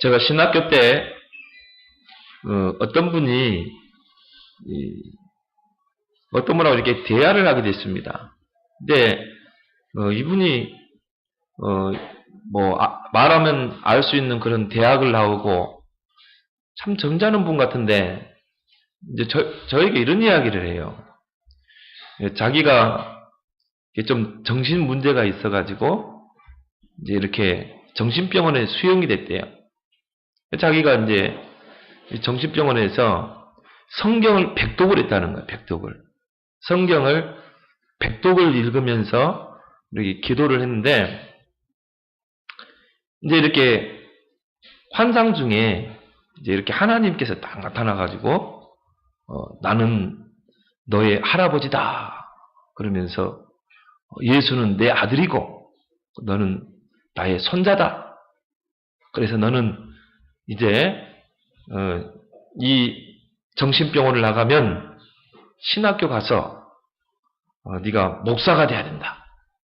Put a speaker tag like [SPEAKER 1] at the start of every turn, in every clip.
[SPEAKER 1] 제가 신학교 때 어떤 분이 어떤 분하고 이렇게 대화를 하게 됐습니다. 근데 이분이 말하면 알 수 있는 그런 대학을 나오고 참 점잖은 분 같은데 이제 저에게 이런 이야기를 해요. 자기가 좀 정신 문제가 있어가지고 이제 이렇게 정신병원에 수용이 됐대요. 자기가 이제 정신병원에서 성경을 백독을 했다는 거예요. 백독을. 성경을 백독을 읽으면서 이렇게 기도를 했는데 이제 이렇게 환상 중에 이제 이렇게 하나님께서 딱 나타나가지고 나는 너의 할아버지다. 그러면서 예수는 내 아들이고 너는 나의 손자다. 그래서 너는 이제 이 정신병원을 나가면 신학교 가서 네가 목사가 돼야 된다.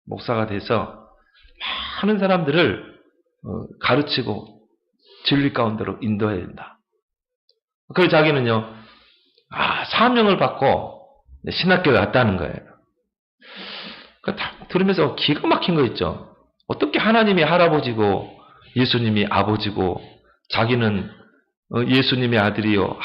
[SPEAKER 1] 목사가 돼서 많은 사람들을 가르치고 진리 가운데로 인도해야 된다. 그래서 자기는요, 사명을 받고 신학교에 갔다는 거예요. 들으면서 기가 막힌 거 있죠. 어떻게 하나님이 할아버지고 예수님이 아버지고 자기는 예수님의 아들이요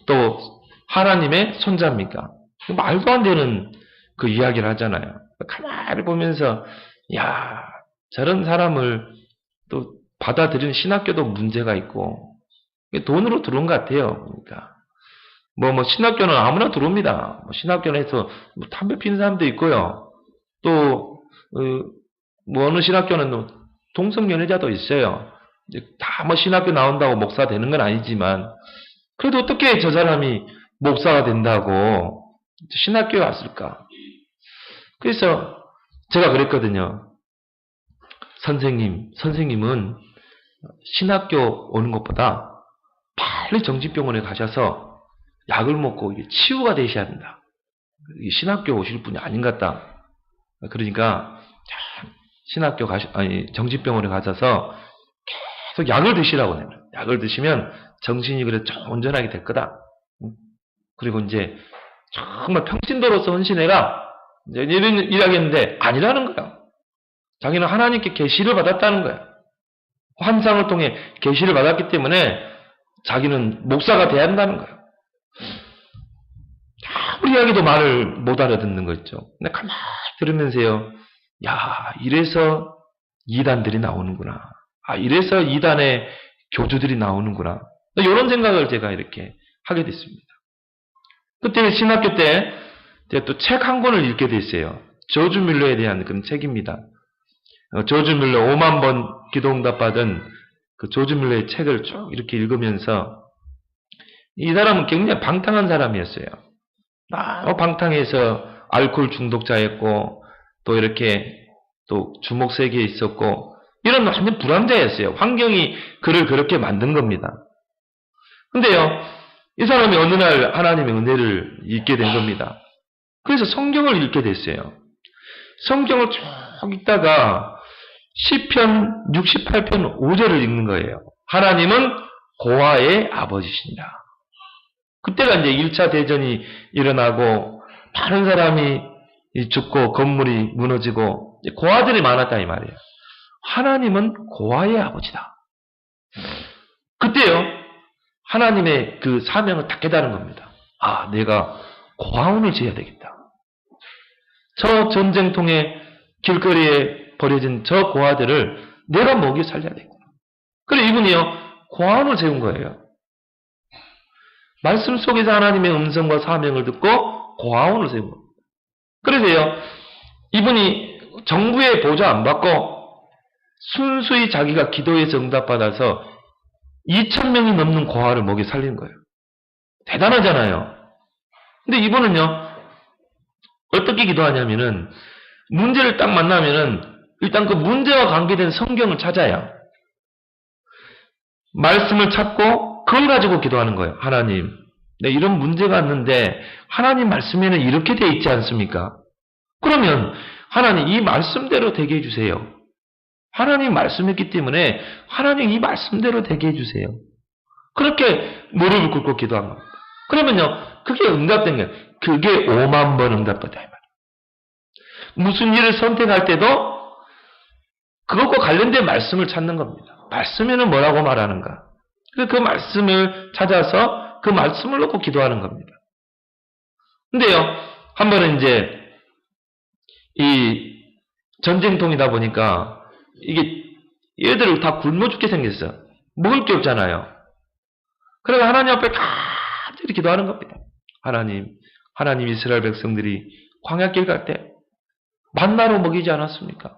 [SPEAKER 1] 또 하나님의 손자입니까? 말도 안 되는 그 이야기를 하잖아요. 가만히 보면서 야, 저런 사람을 또 받아들이는 신학교도 문제가 있고 돈으로 들어온 것 같아요. 그러니까 신학교는 아무나 들어옵니다. 신학교는 해서 담배 피는 사람도 있고요. 또 어느 신학교는 동성연애자도 있어요. 다 신학교 나온다고 목사 되는 건 아니지만 그래도 어떻게 저 사람이 목사가 된다고 신학교에 왔을까? 그래서 제가 그랬거든요. 선생님은 신학교 오는 것보다 빨리 정신병원에 가셔서 약을 먹고 치유가 되셔야 된다. 신학교 오실 분이 아닌 것 같다. 그러니까 정신병원에 가셔서 계속 약을 드시라고 해요. 약을 드시면 정신이 그래 좀 온전하게 될 거다. 그리고 이제 정말 평신도로서 헌신해라. 이런 이야기했는데 아니라는 거야. 자기는 하나님께 계시를 받았다는 거야. 환상을 통해 계시를 받았기 때문에 자기는 목사가 돼야 한다는 거야. 아무리 이야기도 말을 못 알아듣는 거 있죠. 근데 가만히 들으면서요. 야, 이래서 이단들이 나오는구나. 이래서 이단의 교주들이 나오는구나. 이런 생각을 제가 이렇게 하게 됐습니다. 그때 신학교 때 제가 또 책 한 권을 읽게 됐어요. 조지 뮬러에 대한 그런 책입니다. 조지 뮬러 5만 번 기도응답 받은 그 조지 뮬러의 책을 쭉 이렇게 읽으면서 이 사람은 굉장히 방탕한 사람이었어요. 방탕해서 알코올 중독자였고 또 이렇게 또 주목 세계에 있었고 이런 완전 불황자였어요. 환경이 그를 그렇게 만든 겁니다. 근데요, 이 사람이 어느 날 하나님의 은혜를 잊게 된 겁니다. 그래서 성경을 읽게 됐어요. 성경을 쭉 읽다가 시편 68편 5절을 읽는 거예요. 하나님은 고아의 아버지시니라. 그때가 이제 1차 대전이 일어나고 많은 사람이 죽고 건물이 무너지고 고아들이 많았다 이 말이에요. 하나님은 고아의 아버지다. 그때요, 하나님의 그 사명을 딱 깨달은 겁니다. 내가 고아원을 지어야 되겠다. 저 전쟁통에 길거리에 버려진 저 고아들을 내가 먹여 살려야 되겠다. 그래 이분이요, 고아원을 세운 거예요. 말씀 속에서 하나님의 음성과 사명을 듣고 고아원을 세운 겁니다. 그래서요, 이분이 정부의 보조 안 받고 순수히 자기가 기도에서 응답받아서 2,000명이 넘는 고아를 먹여 살린 거예요. 대단하잖아요. 근데 이분은요, 어떻게 기도하냐면은, 문제를 딱 만나면은, 일단 그 문제와 관계된 성경을 찾아요. 말씀을 찾고, 그걸 가지고 기도하는 거예요. 하나님, 이런 문제가 왔는데, 하나님 말씀에는 이렇게 돼 있지 않습니까? 그러면, 하나님, 이 말씀대로 되게 해주세요. 하나님 말씀했기 때문에 하나님 이 말씀대로 되게 해주세요. 그렇게 무릎을 꿇고 기도한 겁니다. 그러면요, 그게 응답된 거예요. 그게 5만 번 응답받아. 무슨 일을 선택할 때도 그것과 관련된 말씀을 찾는 겁니다. 말씀에는 뭐라고 말하는가? 그 말씀을 찾아서 그 말씀을 놓고 기도하는 겁니다. 근데요, 한 번은 이제 이 전쟁통이다 보니까 이게 얘들을 다 굶어 죽게 생겼어요. 먹을 게 없잖아요. 그래서 하나님 앞에 간절히 기도하는 겁니다. 하나님 이스라엘 백성들이 광야길 갈 때 만나로 먹이지 않았습니까?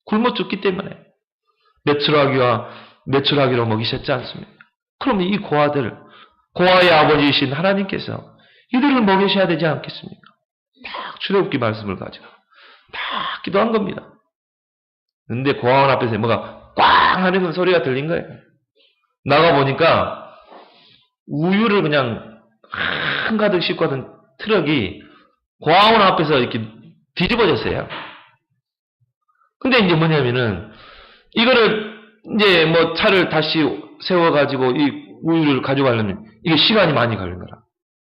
[SPEAKER 1] 굶어 죽기 때문에 메추라기로 먹이셨지 않습니까? 그러면 이 고아의 아버지이신 하나님께서 이들을 먹이셔야 되지 않겠습니까? 딱 출애굽기 말씀을 가지고 다 기도한 겁니다. 근데 고아원 앞에서 뭐가 꽝 하는 소리가 들린 거예요. 나가보니까 우유를 그냥 한가득 싣고 하던 트럭이 고아원 앞에서 이렇게 뒤집어졌어요. 근데 이제 뭐냐면은 이거를 이제 뭐 차를 다시 세워가지고 이 우유를 가져가려면 이게 시간이 많이 걸린 거라.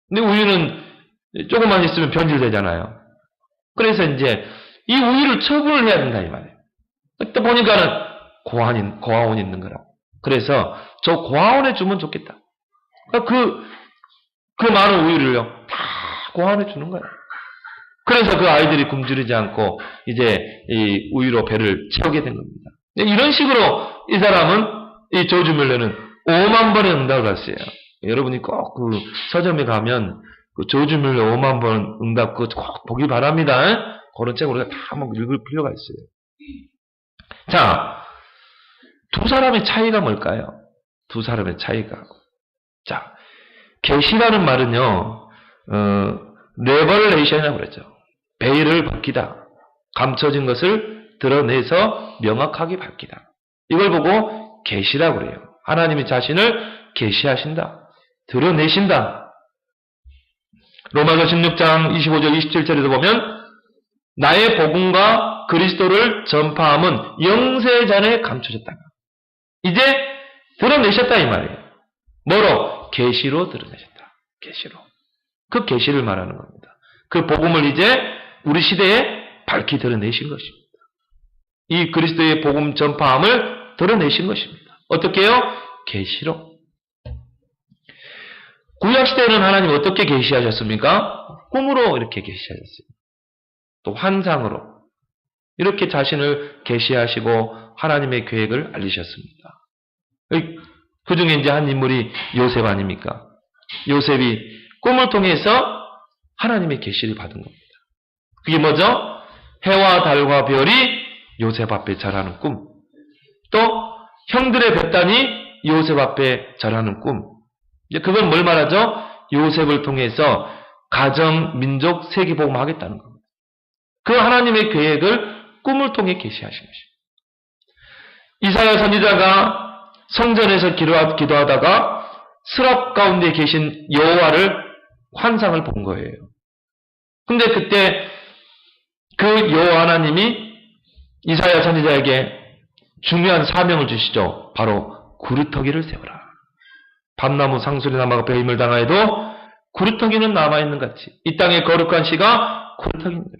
[SPEAKER 1] 근데 우유는 조금만 있으면 변질되잖아요. 그래서 이제 이 우유를 처분을 해야 된다 이 말이에요. 그때 보니까는 고아원이 있는 거라. 그래서 저 고아원에 주면 좋겠다. 그 많은 우유를요 다 고아원에 주는 거예요. 그래서 그 아이들이 굶주리지 않고 이제 이 우유로 배를 채우게 된 겁니다. 이런 식으로 이 사람은 이 조지 뮬러는 5만 번의 응답을 받았어요. 여러분이 꼭 그 서점에 가면 그 조지 뮬러 5만 번 응답 그거 꼭 보기 바랍니다. 그런 책 우리가 다 한번 읽을 필요가 있어요. 자, 두 사람의 차이가 뭘까요? 두 사람의 차이가. 자, 계시라는 말은요, 레버레이션이라고 그랬죠. 베일을 벗기다. 감춰진 것을 드러내서 명확하게 밝히다. 이걸 보고 계시라고 그래요. 하나님이 자신을 계시하신다. 드러내신다. 로마서 16장 25절 27절에도 보면 나의 복음과 그리스도를 전파함은 영세전에 감춰졌다. 이제 드러내셨다 이 말이에요. 뭐로? 계시로 드러내셨다. 계시로. 그 계시를 말하는 겁니다. 그 복음을 이제 우리 시대에 밝히 드러내신 것입니다. 이 그리스도의 복음 전파함을 드러내신 것입니다. 어떻게 해요? 계시로. 구약시대에는 하나님 어떻게 계시하셨습니까? 꿈으로 이렇게 계시하셨어요. 또 환상으로 이렇게 자신을 계시하시고 하나님의 계획을 알리셨습니다. 그 중에 이제 한 인물이 요셉 아닙니까? 요셉이 꿈을 통해서 하나님의 계시를 받은 겁니다. 그게 뭐죠? 해와 달과 별이 요셉 앞에 절하는 꿈. 또 형들의 벳단이 요셉 앞에 절하는 꿈. 이제 그건 뭘 말하죠? 요셉을 통해서 가정, 민족, 세계복음을 하겠다는 겁니다. 그 하나님의 계획을 꿈을 통해 계시하신 것입니다. 이사야 선지자가 성전에서 기도하다가 스랍 가운데 계신 여호와를 환상을 본 거예요. 근데 그때 그 여호와 하나님이 이사야 선지자에게 중요한 사명을 주시죠. 바로 구루터기를 세워라. 밤나무 상수리 나무가 배임을 당하여도 구루터기는 남아있는 같이 이 땅의 거룩한 씨가 구루터기입니다.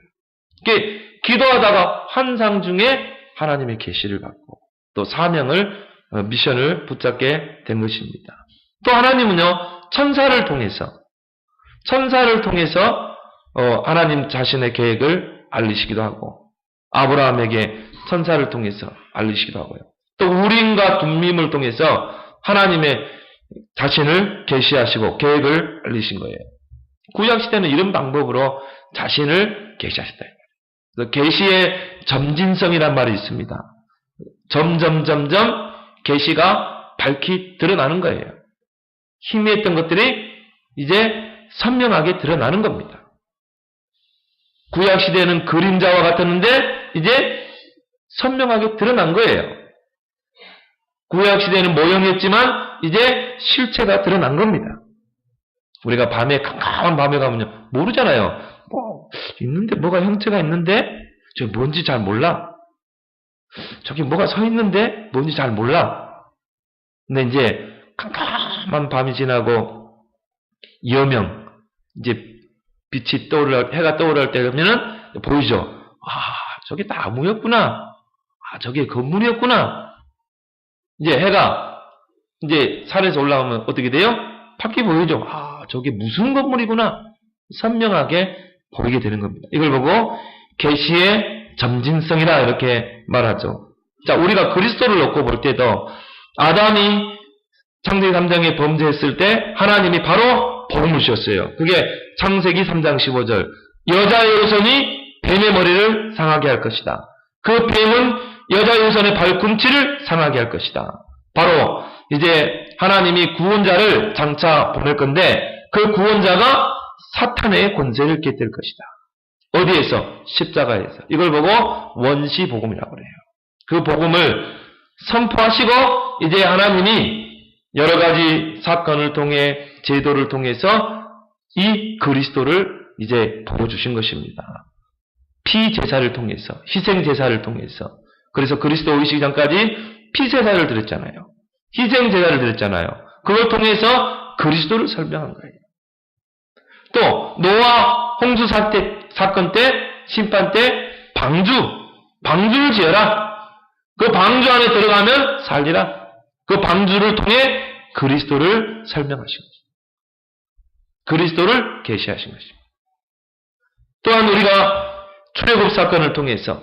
[SPEAKER 1] 기도하다가 환상 중에 하나님의 계시를 받고 또 사명을 미션을 붙잡게 된 것입니다. 또 하나님은요 천사를 통해서 하나님 자신의 계획을 알리시기도 하고 아브라함에게 천사를 통해서 알리시기도 하고요. 또 우림과 둠밈을 통해서 하나님의 자신을 계시하시고 계획을 알리신 거예요. 구약시대는 이런 방법으로 자신을 계시하셨다. 그래서 계시의 점진성이란 말이 있습니다. 점점 계시가 밝히 드러나는 거예요. 희미했던 것들이 이제 선명하게 드러나는 겁니다. 구약시대는 그림자와 같았는데 이제 선명하게 드러난 거예요. 구약시대는 모형이었지만 이제 실체가 드러난 겁니다. 우리가 밤에 캄캄한 밤에 가면요 모르잖아요. 있는데 뭐가 형체가 있는데 저 뭔지 잘 몰라. 저기 뭐가 서 있는데 뭔지 잘 몰라. 근데 이제 캄캄한 밤이 지나고 여명, 이제 빛이 해가 떠오를 때 되면은 보이죠. 아, 저게 나무였구나. 아, 저게 건물이었구나. 이제 해가 이제 산에서 올라오면 어떻게 돼요? 밖이 보이죠. 아, 저게 무슨 건물이구나. 선명하게 보이게 되는 겁니다. 이걸 보고 계시의 점진성이라 이렇게 말하죠. 자, 우리가 그리스도를 놓고 볼 때도 아담이 창세기 3장에 범죄했을 때 하나님이 바로 복음을 주셨어요. 그게 창세기 3장 15절. 여자의 후손이 뱀의 머리를 상하게 할 것이다. 그 뱀은 여자의 후손의 발꿈치를 상하게 할 것이다. 바로 이제 하나님이 구원자를 장차 보낼 건데 그 구원자가 사탄의 권세를 깨뜨릴 것이다. 어디에서? 십자가에서. 이걸 보고 원시 복음이라고 그래요. 그 복음을 선포하시고 이제 하나님이 여러 가지 사건을 통해 제도를 통해서 이 그리스도를 이제 보여주신 것입니다. 피제사를 통해서, 희생제사를 통해서. 그래서 그리스도 오시기 전까지 피제사를 드렸잖아요. 희생제사를 드렸잖아요. 그걸 통해서 그리스도를 설명한 거예요. 또 노아 홍수 사건 때 심판 때 방주를 지어라. 그 방주 안에 들어가면 살리라. 그 방주를 통해 그리스도를 설명하신 것입니다. 그리스도를 계시하신 것입니다. 또한 우리가 출애굽 사건을 통해서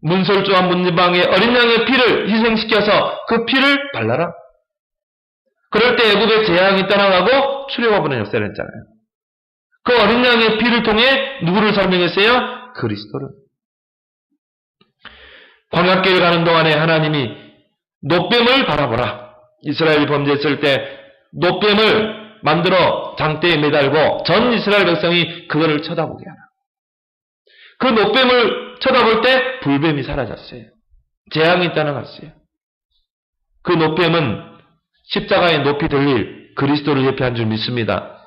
[SPEAKER 1] 문설주와 문지방의 어린 양의 피를 희생시켜서 그 피를 발라라. 그럴 때 애굽의 재앙이 떠나가고 출애굽하는 역사를 했잖아요. 그 어린 양의 피를 통해 누구를 설명했어요? 그리스도를. 광야길을 가는 동안에 하나님이 놋뱀을 바라보라. 이스라엘이 범죄했을 때 놋뱀을 만들어 장대에 매달고 전 이스라엘 백성이 그거를 쳐다보게 하라. 그 놋뱀을 쳐다볼 때 불뱀이 사라졌어요. 재앙이 떠나갔어요. 그 놋뱀은 십자가에 높이 들릴 그리스도를 예표한 줄 믿습니다.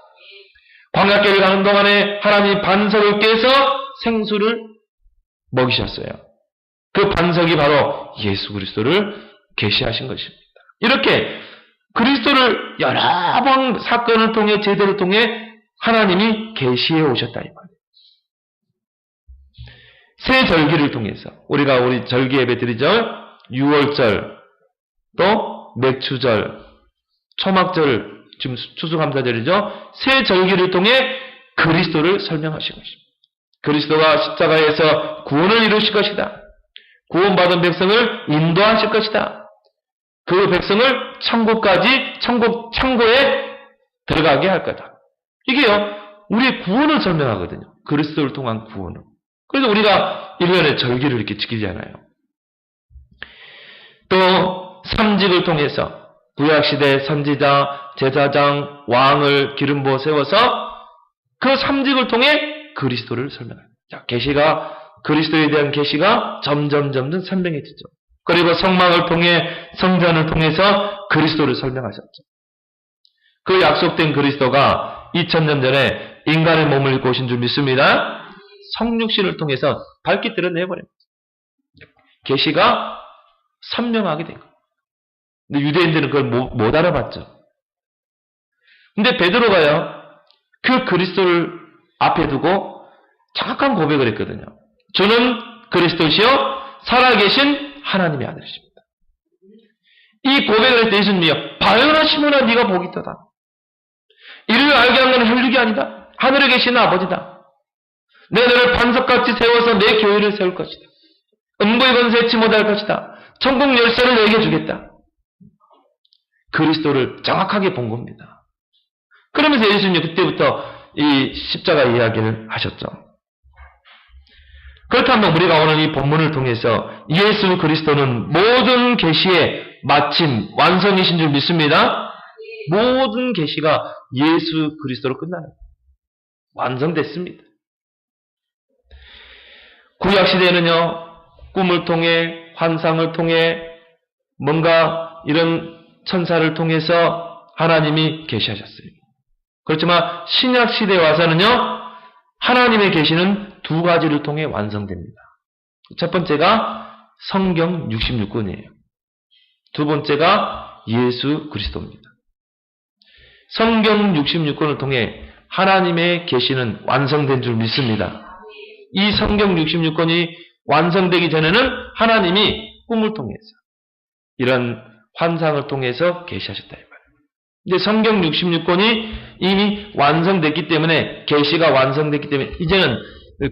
[SPEAKER 1] 광야길을 가는 동안에 하나님이 반석을 깨서 생수를 먹이셨어요. 그 반석이 바로 예수 그리스도를 계시하신 것입니다. 이렇게 그리스도를 여러 번 사건을 통해 제도를 통해 하나님이 계시해 오셨다 이 말이에요. 새 절기를 통해서 우리 절기 예배 드리죠. 유월절 또 맥추절 초막절 지금 추수감사절이죠. 새 절기를 통해 그리스도를 설명하신 것입니다. 그리스도가 십자가에서 구원을 이루실 것이다. 구원받은 백성을 인도하실 것이다. 그 백성을 천국에 들어가게 할 거다. 이게요, 우리의 구원을 설명하거든요. 그리스도를 통한 구원을. 그래서 우리가 1년에 절기를 이렇게 지키잖아요. 또 삼직을 통해서 구약시대 선지자, 제사장, 왕을 기름 부어 세워서 그 삼직을 통해 그리스도를 설명합니다. 자, 그리스도에 대한 계시가 점점 선명해지죠. 그리고 성막을 통해 성전을 통해서 그리스도를 설명하셨죠. 그 약속된 그리스도가 2000년 전에 인간의 몸을 입고 오신 줄 믿습니다. 성육신을 통해서 밝게 드러내버립니다. 계시가 선명하게 된 거예요. 근데 유대인들은 그걸 못 알아봤죠. 근데 베드로가요, 그 그리스도를 앞에 두고 정확한 고백을 했거든요. 주는 그리스도시요 살아계신 하나님의 아들이십니다. 이 고백을 할 때 예수님이요, 바요나 시몬아 네가 복이 있도다. 이를 알게 한 건 혈육이 아니다. 하늘에 계신 아버지다. 내가 너를 반석같이 세워서 내 교회를 세울 것이다. 음부의 권세 해치 못할 것이다. 천국 열쇠를 내게 주겠다. 그리스도를 정확하게 본 겁니다. 그러면서 예수님이 그때부터 이 십자가 이야기를 하셨죠. 그렇다면 우리가 오늘 이 본문을 통해서 예수 그리스도는 모든 계시의 마침 완성이신 줄 믿습니다. 모든 계시가 예수 그리스도로 끝나는 완성됐습니다. 구약시대에는요, 꿈을 통해 환상을 통해 뭔가 이런 천사를 통해서 하나님이 계시하셨어요. 그렇지만 신약시대에 와서는요, 하나님의 계시는 두 가지를 통해 완성됩니다. 첫 번째가 성경 66권이에요. 두 번째가 예수 그리스도입니다. 성경 66권을 통해 하나님의 계시는 완성된 줄 믿습니다. 이 성경 66권이 완성되기 전에는 하나님이 꿈을 통해서 이런 환상을 통해서 계시하셨다 이 말이에요. 근데 성경 66권이 이미 완성됐기 때문에 계시가 완성됐기 때문에 이제는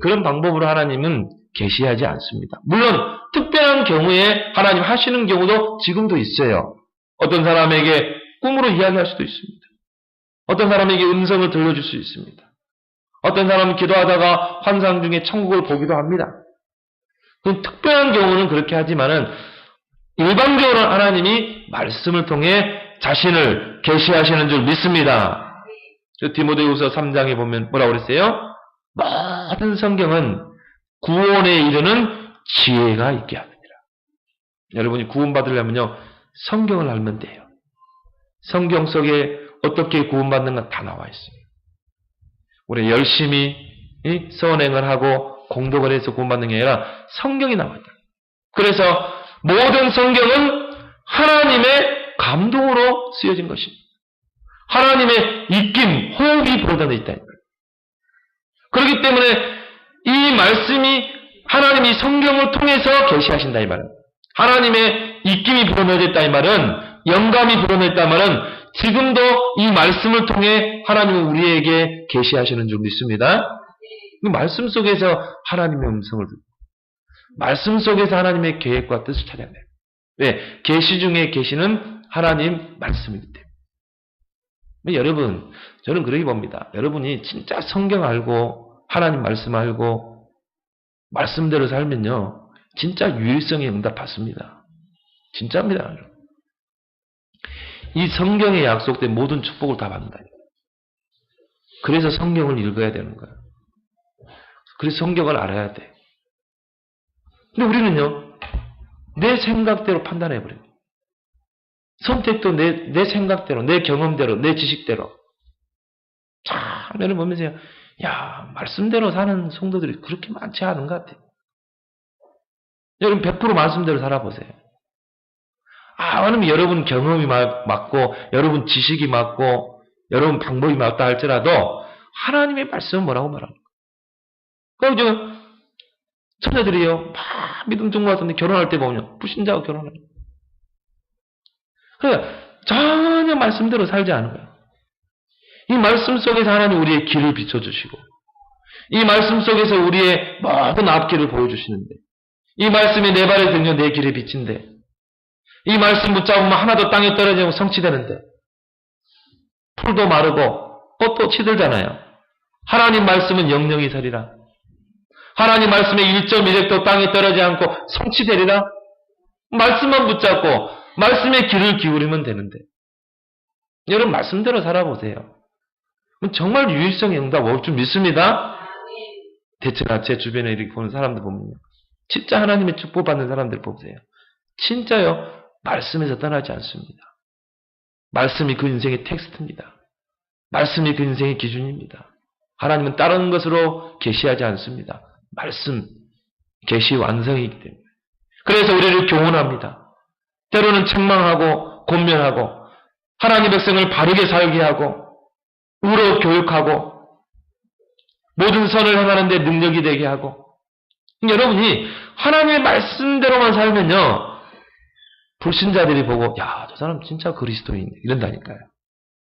[SPEAKER 1] 그런 방법으로 하나님은 계시하지 않습니다. 물론 특별한 경우에 하나님 하시는 경우도 지금도 있어요. 어떤 사람에게 꿈으로 이야기할 수도 있습니다. 어떤 사람에게 음성을 들려줄 수 있습니다. 어떤 사람은 기도하다가 환상 중에 천국을 보기도 합니다. 특별한 경우는 그렇게 하지만은 일반적으로 하나님이 말씀을 통해 자신을 계시하시는 줄 믿습니다. 디모데후서 3장에 보면 뭐라고 그랬어요? 모든 성경은 구원에 이르는 지혜가 있게 합니다. 여러분이 구원받으려면요, 성경을 알면 돼요. 성경 속에 어떻게 구원받는가 다 나와 있어요. 우리 열심히 선행을 하고 공덕을 해서 구원받는 게 아니라 성경이 나와 있다. 그래서 모든 성경은 하나님의 감동으로 쓰여진 것입니다. 하나님의 입김, 호흡이 불어넣어 있다. 그렇기 때문에 이 말씀이 하나님이 성경을 통해서 계시하신다 이 말은, 하나님의 입김이 불어넣어졌다 이 말은, 영감이 불어넣었다 이 말은 지금도 이 말씀을 통해 하나님은 우리에게 계시하시는 줄 믿습니다. 이 말씀 속에서 하나님의 음성을 듣고 말씀 속에서 하나님의 계획과 뜻을 찾아내요. 왜? 계시 중에 계시는 하나님 말씀이기 때문에. 여러분, 저는 그렇게 봅니다. 여러분이 진짜 성경 알고 하나님 말씀 알고 말씀대로 살면요, 진짜 유일성에 응답 받습니다. 진짜입니다. 이 성경에 약속된 모든 축복을 다 받는다. 그래서 성경을 읽어야 되는 거예요. 그래서 성경을 알아야 돼. 근데 우리는요, 내 생각대로 판단해버려요. 선택도 내 생각대로, 내 경험대로, 내 지식대로. 참, 여러분 보면서, 야, 말씀대로 사는 성도들이 그렇게 많지 않은 것 같아요. 여러분 100% 말씀대로 살아보세요. 왜냐면 여러분 경험이 맞고, 여러분 지식이 맞고, 여러분 방법이 맞다 할지라도, 하나님의 말씀은 뭐라고 말합니까? 그럼 처녀들이요, 막 믿음 정보 같은데 결혼할 때 보면, 불신자하고 결혼해요. 그러니까, 전혀 말씀대로 살지 않은 거예요. 이 말씀 속에서 하나님 우리의 길을 비춰주시고, 이 말씀 속에서 우리의 모든 앞길을 보여주시는데, 이 말씀이 내 발에 들면 내 길에 비친데, 이 말씀 붙잡으면 하나도 땅에 떨어지고 성취되는데, 풀도 마르고 꽃도 치들잖아요. 하나님 말씀은 영영이 서리라. 하나님 말씀의 1.1획도 땅에 떨어지지 않고 성취되리라. 말씀만 붙잡고 말씀의 귀를 기울이면 되는데, 여러분 말씀대로 살아보세요. 정말 유일성의 응답 올 줄 믿습니다. 대체나 제 주변에 이렇게 보는 사람들 보면요, 진짜 하나님의 축복받는 사람들 보세요. 진짜요, 말씀에서 떠나지 않습니다. 말씀이 그 인생의 텍스트입니다. 말씀이 그 인생의 기준입니다. 하나님은 다른 것으로 계시하지 않습니다. 말씀, 계시 완성이기 때문에. 그래서 우리를 교훈합니다. 때로는 책망하고 권면하고 하나님의 백성을 바르게 살게 하고 우러 교육하고 모든 선을 행하는 데 능력이 되게 하고. 여러분이 하나님의 말씀대로만 살면요, 불신자들이 보고, 야, 저 사람 진짜 그리스도인 이런다니까요.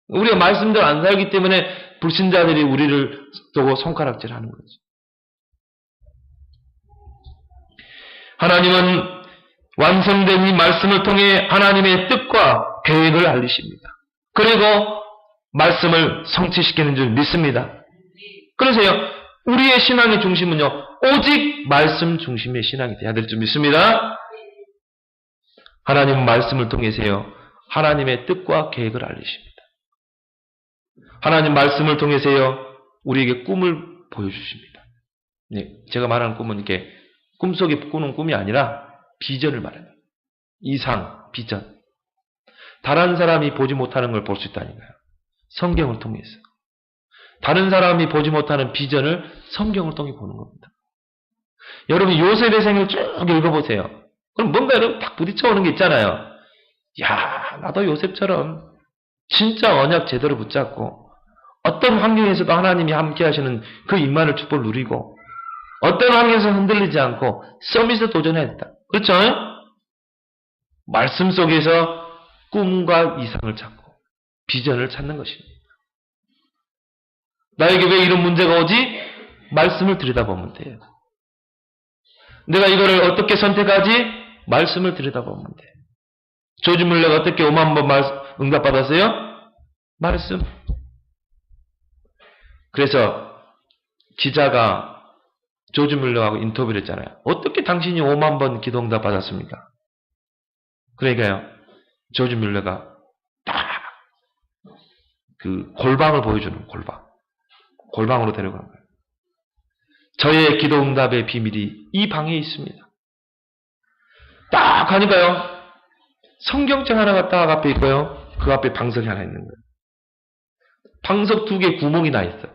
[SPEAKER 1] 우리가 말씀대로 안 살기 때문에 불신자들이 우리를 보고 손가락질 하는 거죠. 하나님은 완성된 이 말씀을 통해 하나님의 뜻과 계획을 알리십니다. 그리고 말씀을 성취시키는 줄 믿습니다. 그래서요, 우리의 신앙의 중심은요, 오직 말씀 중심의 신앙이 되어야 될 줄 믿습니다. 하나님은 말씀을 통해서요, 하나님의 뜻과 계획을 알리십니다. 하나님 말씀을 통해서요, 우리에게 꿈을 보여주십니다. 네, 제가 말하는 꿈은 이렇게 꿈속에 꾸는 꿈이 아니라 비전을 말해요. 이상, 비전. 다른 사람이 보지 못하는 걸 볼 수 있다니까요. 성경을 통해서. 다른 사람이 보지 못하는 비전을 성경을 통해 보는 겁니다. 여러분 요셉의 생을 쭉 읽어보세요. 그럼 뭔가 여러분 딱 부딪혀오는 게 있잖아요. 야, 나도 요셉처럼 진짜 언약 제대로 붙잡고 어떤 환경에서도 하나님이 함께 하시는 그 임만을 축복을 누리고 어떤 환경에서 흔들리지 않고 서밋에 도전했다. 그렇죠? 말씀 속에서 꿈과 이상을 찾고 비전을 찾는 것입니다. 나에게 왜 이런 문제가 오지? 말씀을 들여다보면 돼요. 내가 이거를 어떻게 선택하지? 말씀을 들여다보면 돼요. 조지 물러가 어떻게 5만 번 응답받았어요? 말씀. 그래서 기자가 조지 물러하고 인터뷰를 했잖아요. 어떻게 당신이 5만 번 기도 응답 받았습니까? 그러니까요. 조지 물러가 딱 그 골방을 보여주는 골방으로 데려간 거예요. 저의 기도 응답의 비밀이 이 방에 있습니다. 딱 가니까요. 성경책 하나가 딱 앞에 있고요. 그 앞에 방석이 하나 있는 거예요. 방석 2개 구멍이 나 있어요.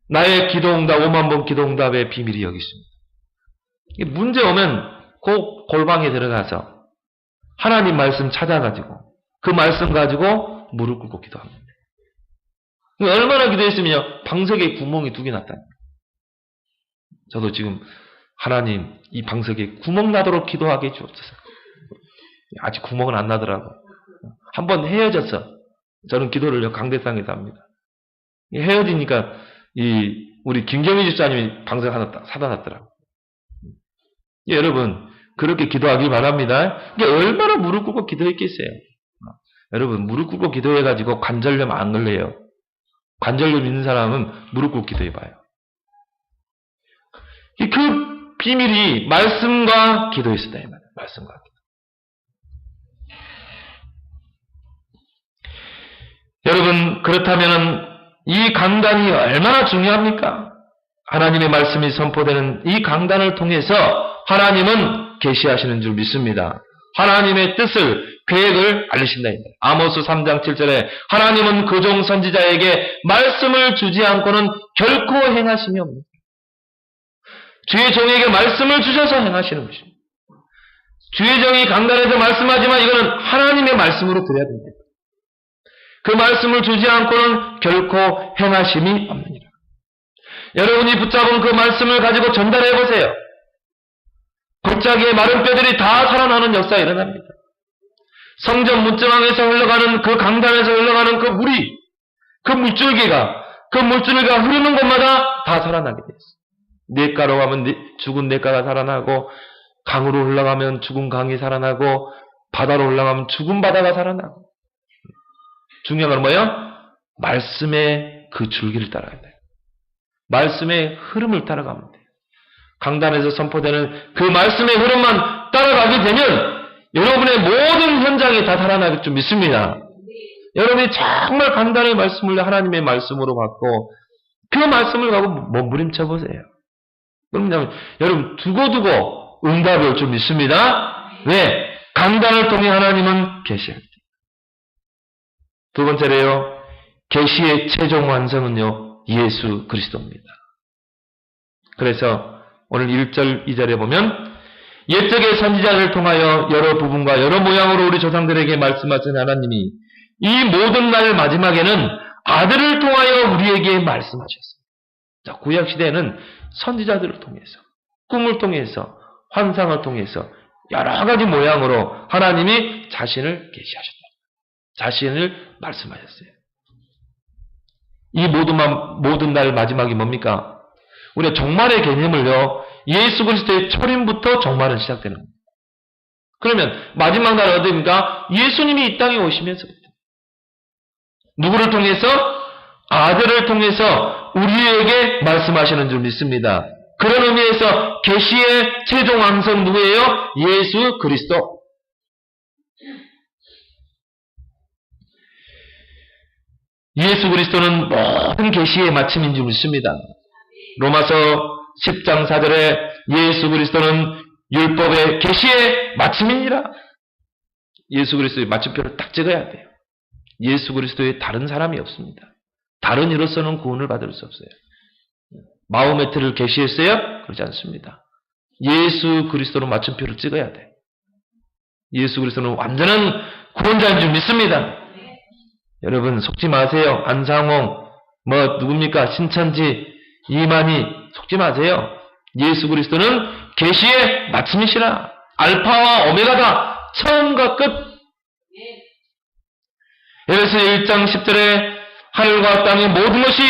[SPEAKER 1] 나의 기도응답, 5만 번 기도응답의 비밀이 여기 있습니다. 문제 오면 그 골방에 들어가서 하나님 말씀 찾아가지고 그 말씀 가지고 무릎 꿇고 기도합니다. 얼마나 기도했으면요. 방석에 구멍이 2개 났다니까. 저도 지금 하나님 이 방석에 구멍 나도록 기도하게 해주옵소서. 아직 구멍은 안 나더라고. 한번 헤어졌어. 저는 기도를 강대상에서 합니다. 헤어지니까 우리 김경희 집사님이 방석 하나 사다 놨더라고. 여러분 그렇게 기도하길 바랍니다. 이게 얼마나 무릎 꿇고 기도했겠어요. 여러분 무릎 꿇고 기도해가지고 관절염 안 걸려요. 관절염 있는 사람은 무릎 꿇고 기도해봐요. 그 비밀이 말씀과 기도였다 이 말이에요. 말씀과 기도. 여러분 그렇다면 이 강단이 얼마나 중요합니까? 하나님의 말씀이 선포되는 이 강단을 통해서 하나님은 계시하시는 줄 믿습니다. 하나님의 뜻을 계획을 알리신다. 아모스 3장 7절에 하나님은 그 종 선지자에게 말씀을 주지 않고는 결코 행하심이 없습니다. 주의 종에게 말씀을 주셔서 행하시는 것입니다. 주의 종이 강단에서 말씀하지만 이거는 하나님의 말씀으로 드려야 됩니다. 그 말씀을 주지 않고는 결코 행하심이 없느니라. 여러분이 붙잡은 그 말씀을 가지고 전달해 보세요. 골짜기의 마른 뼈들이 다 살아나는 역사가 일어납니다. 성전 문지방에서 흘러가는 그 강단에서 흘러가는 그 물이 그 물줄기가 흐르는 곳마다 다 살아나게 되었어요. 냇가로 가면 죽은 냇가가 살아나고 강으로 흘러가면 죽은 강이 살아나고 바다로 올라가면 죽은 바다가 살아나고 중요한 건 뭐예요? 말씀의 그 줄기를 따라가야 돼요. 말씀의 흐름을 따라가면 돼요. 강단에서 선포되는 그 말씀의 흐름만 따라가게 되면 여러분의 모든 현장이 다 살아나길 줄 믿습니다. 여러분이 정말 강단의 말씀을 하나님의 말씀으로 받고 그 말씀을 가고 몸부림쳐 보세요. 그러면 여러분 두고두고 응답이 올 줄 믿습니다. 왜? 강단을 통해 하나님은 계시할 때. 두 번째로요. 계시의 최종 완성은요. 예수 그리스도입니다. 그래서 오늘 1절 2절에 보면 옛적의 선지자를 통하여 여러 부분과 여러 모양으로 우리 조상들에게 말씀하신 하나님이 이 모든 날 마지막에는 아들을 통하여 우리에게 말씀하셨습니다. 자, 구약시대에는 선지자들을 통해서 꿈을 통해서 환상을 통해서 여러 가지 모양으로 하나님이 자신을 계시하셨다. 자신을 말씀하셨어요. 이 모든 날 마지막이 뭡니까? 우리가 종말의 개념을요. 예수 그리스도의 초림부터 종말은 시작되는 겁니다. 그러면 마지막 날 어디입니까? 예수님이 이 땅에 오시면서부터. 누구를 통해서? 아들을 통해서 우리에게 말씀하시는 줄 믿습니다. 그런 의미에서 계시의 최종 완성 누구예요? 예수 그리스도. 예수 그리스도는 모든 계시의 마침인 줄 믿습니다. 로마서 10장 4절에 예수 그리스도는 율법의 계시의 마침이니라. 예수 그리스도의 마침표를 딱 찍어야 돼요. 예수 그리스도의 다른 사람이 없습니다. 다른 이로서는 구원을 받을 수 없어요. 마호메트를 계시했어요? 그렇지 않습니다. 예수 그리스도로 맞춤표를 찍어야 돼. 예수 그리스도는 완전한 구원자인 줄 믿습니다. 여러분 속지 마세요. 안상홍, 누굽니까? 신천지, 이만희 속지 마세요. 예수 그리스도는 계시의 마침이시라. 알파와 오메가다. 처음과 끝. 에베소 1장 10절에 하늘과 땅의 모든 것이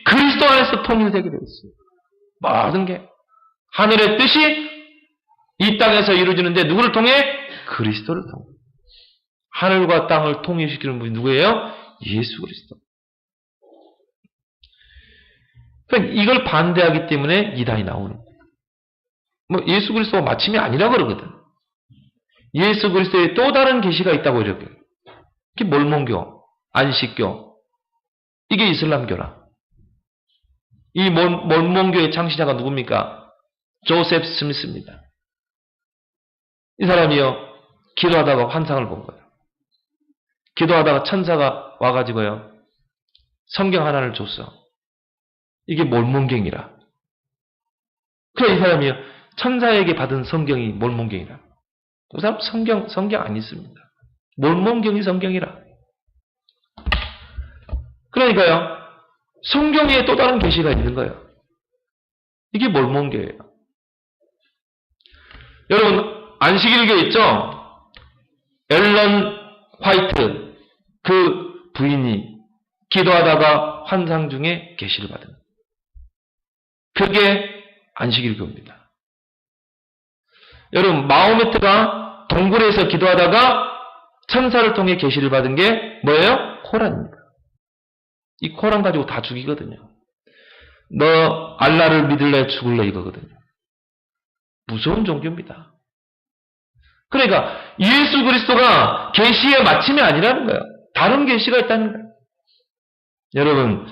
[SPEAKER 1] 그리스도 안에서 통일되게 되어 있습니다. 모든 게 하늘의 뜻이 이 땅에서 이루어지는데 누구를 통해? 그리스도를 통해. 하늘과 땅을 통일시키는 분이 누구예요? 예수 그리스도. 그러니까 이걸 반대하기 때문에 이단이 나오는 거예요. 예수 그리스도가 마침이 아니라 그러거든. 예수 그리스도의 또 다른 계시가 있다고 이렇게. 그게 몰몬교, 안식교, 이게 이슬람교라. 이 몰몬교의 창시자가 누굽니까? 조셉 스미스입니다. 이 사람이요, 기도하다가 환상을 본 거예요. 기도하다가 천사가 와가지고요, 성경 하나를 줬어. 이게 몰몬경이라. 그래, 이 사람이요, 천사에게 받은 성경이 몰몬경이라. 그 사람 성경 안 있습니다. 몰몬경이 성경이라. 그러니까요, 성경에 또 다른 계시가 있는 거예요. 이게 몰몬교예요. 여러분, 안식일교 있죠? 앨런 화이트, 그 부인이 기도하다가 환상 중에 계시를 받은. 그게 안식일교입니다. 여러분, 마호메트가 동굴에서 기도하다가 천사를 통해 계시를 받은 게 뭐예요? 코란입니다. 이 코란 가지고 다 죽이거든요. 너 알라를 믿을래 죽을래 이거거든요. 무서운 종교입니다. 그러니까 예수 그리스도가 계시의 마침이 아니라는 거예요. 다른 계시가 있다는 거예요. 여러분,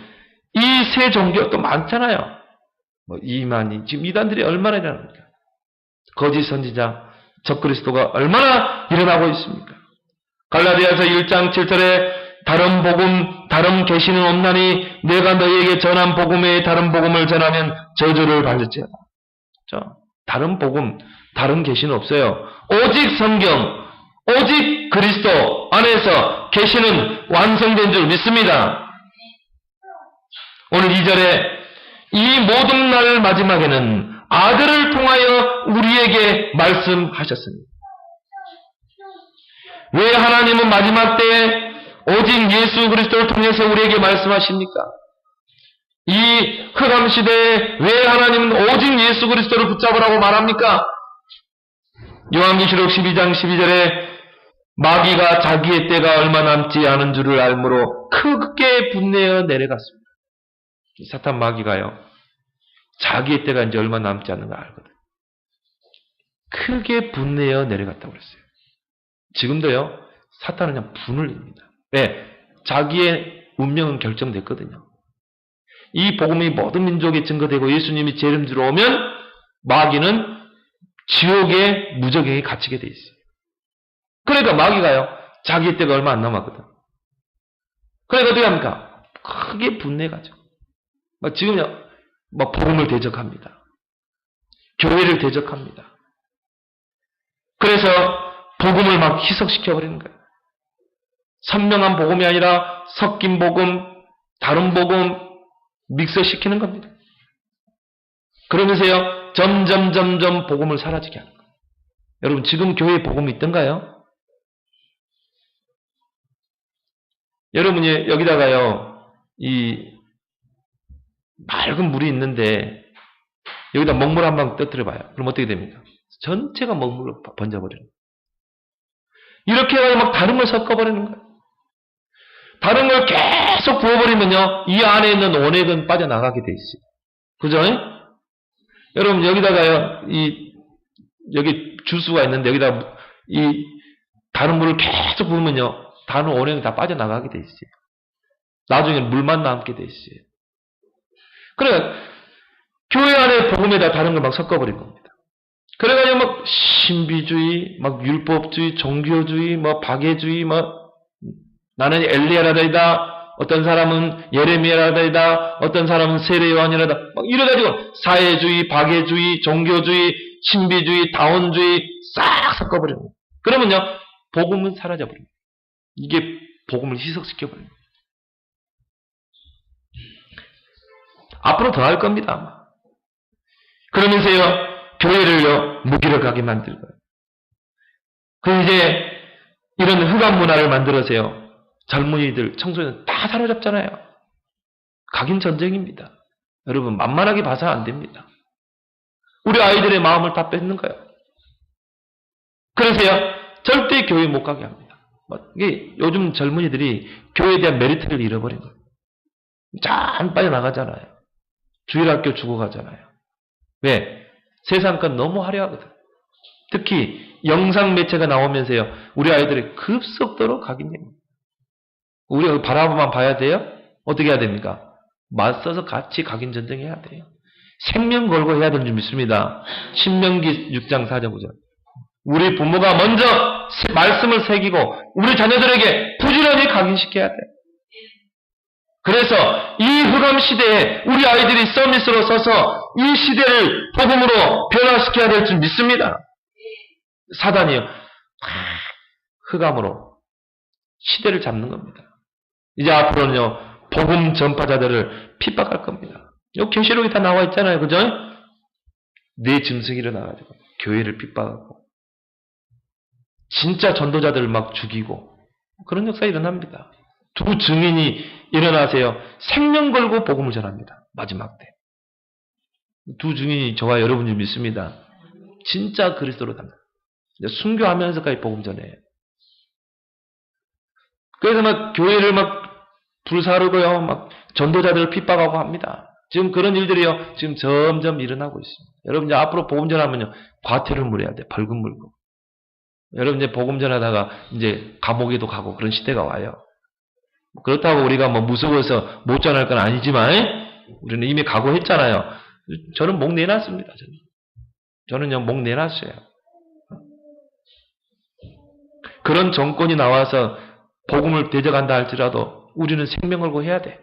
[SPEAKER 1] 이 세 종교 또 많잖아요. 이만희, 지금 이단들이 얼마나 일어납니까? 거짓 선지자, 적그리스도가 얼마나 일어나고 있습니까? 갈라디아서 1장 7절에 다른 복음, 다른 계시는 없나니 내가 너희에게 전한 복음 외에 다른 복음을 전하면 저주를 받을지어다. 다른 복음, 다른 계시는 없어요. 오직 성경, 오직 그리스도 안에서 계시는 완성된 줄 믿습니다. 오늘 2절에 이 모든 날 마지막에는 아들을 통하여 우리에게 말씀하셨습니다. 왜 하나님은 마지막 때에 오직 예수 그리스도를 통해서 우리에게 말씀하십니까? 이 흑암 시대에 왜 하나님은 오직 예수 그리스도를 붙잡으라고 말합니까? 요한계시록 12장 12절에 마귀가 자기의 때가 얼마 남지 않은 줄을 알므로 크게 분내어 내려갔습니다. 사탄 마귀가요, 자기의 때가 이제 얼마 남지 않는 걸 알거든. 크게 분내어 내려갔다고 그랬어요. 지금도요, 사탄은 그냥 분을 냅니다. 왜? 자기의 운명은 결정됐거든요. 이 복음이 모든 민족에 증거되고 예수님이 제 이름으로 오면 마귀는 지옥의 무적행에 갇히게 돼 있어요. 그러니까 마귀가요, 자기의 때가 얼마 안 남았거든. 그러니까 어떻게 합니까? 크게 분내가죠. 지금요, 복음을 대적합니다. 교회를 대적합니다. 그래서 복음을 막 희석시켜버리는 거예요. 선명한 복음이 아니라 섞인 복음, 다른 복음 믹서시키는 겁니다. 그러면서요, 점점 복음을 사라지게 하는 거예요. 여러분, 지금 교회에 복음이 있던가요? 여러분이 여기다가요, 이 맑은 물이 있는데 여기다 먹물 한 방 떠뜨려 봐요. 그럼 어떻게 됩니까? 전체가 먹물로 번져버리는 거예요. 이렇게 해서 막 다른 걸 섞어버리는 거예요. 다른 걸 계속 부어버리면요, 이 안에 있는 원액은 빠져나가게 돼 있어요. 그죠? 여러분, 여기다가요, 여기 주스가 있는데, 여기다 이 다른 물을 계속 부으면요, 다른 원액이 다 빠져나가게 돼 있어요. 나중에는 물만 남게 돼 있어요. 그러니까, 교회 안에 복음에다 다른 걸 막 섞어버린 겁니다. 그래가지고 막 신비주의, 막 율법주의, 종교주의, 박애주의, 나는 엘리야라다, 어떤 사람은 예레미야라다, 어떤 사람은 세례요한이라다, 막 이래가지고 사회주의, 박애주의, 종교주의, 신비주의, 다원주의 싹 섞어버리는 거예요. 그러면요, 복음은 사라져버립니다. 이게 복음을 희석시켜버립니다. 앞으로 더 할 겁니다, 아마. 그러면서요, 교회를요, 무기력하게 만들 거예요. 그 이제, 이런 흑암 문화를 만들어서요, 젊은이들, 청소년 다 사로잡잖아요. 각인 전쟁입니다. 여러분, 만만하게 봐서는 안 됩니다. 우리 아이들의 마음을 다 뺏는 거예요. 그래서요, 절대 교회 못 가게 합니다. 이게 요즘 젊은이들이 교회에 대한 메리트를 잃어버린 거예요. 잘 빠져나가잖아요. 주일학교 죽어가잖아요. 왜? 세상 건 너무 화려하거든. 특히 영상 매체가 나오면서요, 우리 아이들이 급속도로 각인됩니다. 우리가 바라보만 봐야 돼요? 어떻게 해야 됩니까? 맞서서 같이 각인 전쟁해야 돼요. 생명 걸고 해야 되는 줄 믿습니다. 신명기 6장 4절 5절. 우리 부모가 먼저 말씀을 새기고 우리 자녀들에게 부지런히 각인시켜야 돼요. 그래서 이 흑암 시대에 우리 아이들이 서밋으로 서서 이 시대를 복음으로 변화시켜야 될 줄 믿습니다. 사단이요, 흑암으로 시대를 잡는 겁니다. 이제 앞으로는요, 복음 전파자들을 핍박할 겁니다. 요 계시록이 다 나와 있잖아요, 그죠? 네 짐승이 일어나가지고 교회를 핍박하고 진짜 전도자들을 막 죽이고 그런 역사 일어납니다. 두 증인이 일어나세요. 생명 걸고 복음을 전합니다. 마지막 때. 두 증인이 저와 여러분을 믿습니다. 진짜 그리스도로 담니다. 순교하면서까지 복음 전해요. 그래서 막 교회를 막 불사르고요, 막 전도자들을 핍박하고 합니다. 지금 그런 일들이요, 지금 점점 일어나고 있습니다. 여러분 이제 앞으로 복음 전하면요, 과태료 물어야 돼, 벌금 물고. 여러분 이제 복음 전하다가 이제 감옥에도 가고 그런 시대가 와요. 그렇다고 우리가 뭐 무서워서 못 전할 건 아니지만 우리는 이미 각오했잖아요. 저는 목 내놨습니다. 저는요 목 내놨어요. 그런 정권이 나와서 복음을 대적한다 할지라도 우리는 생명 걸고 해야 돼.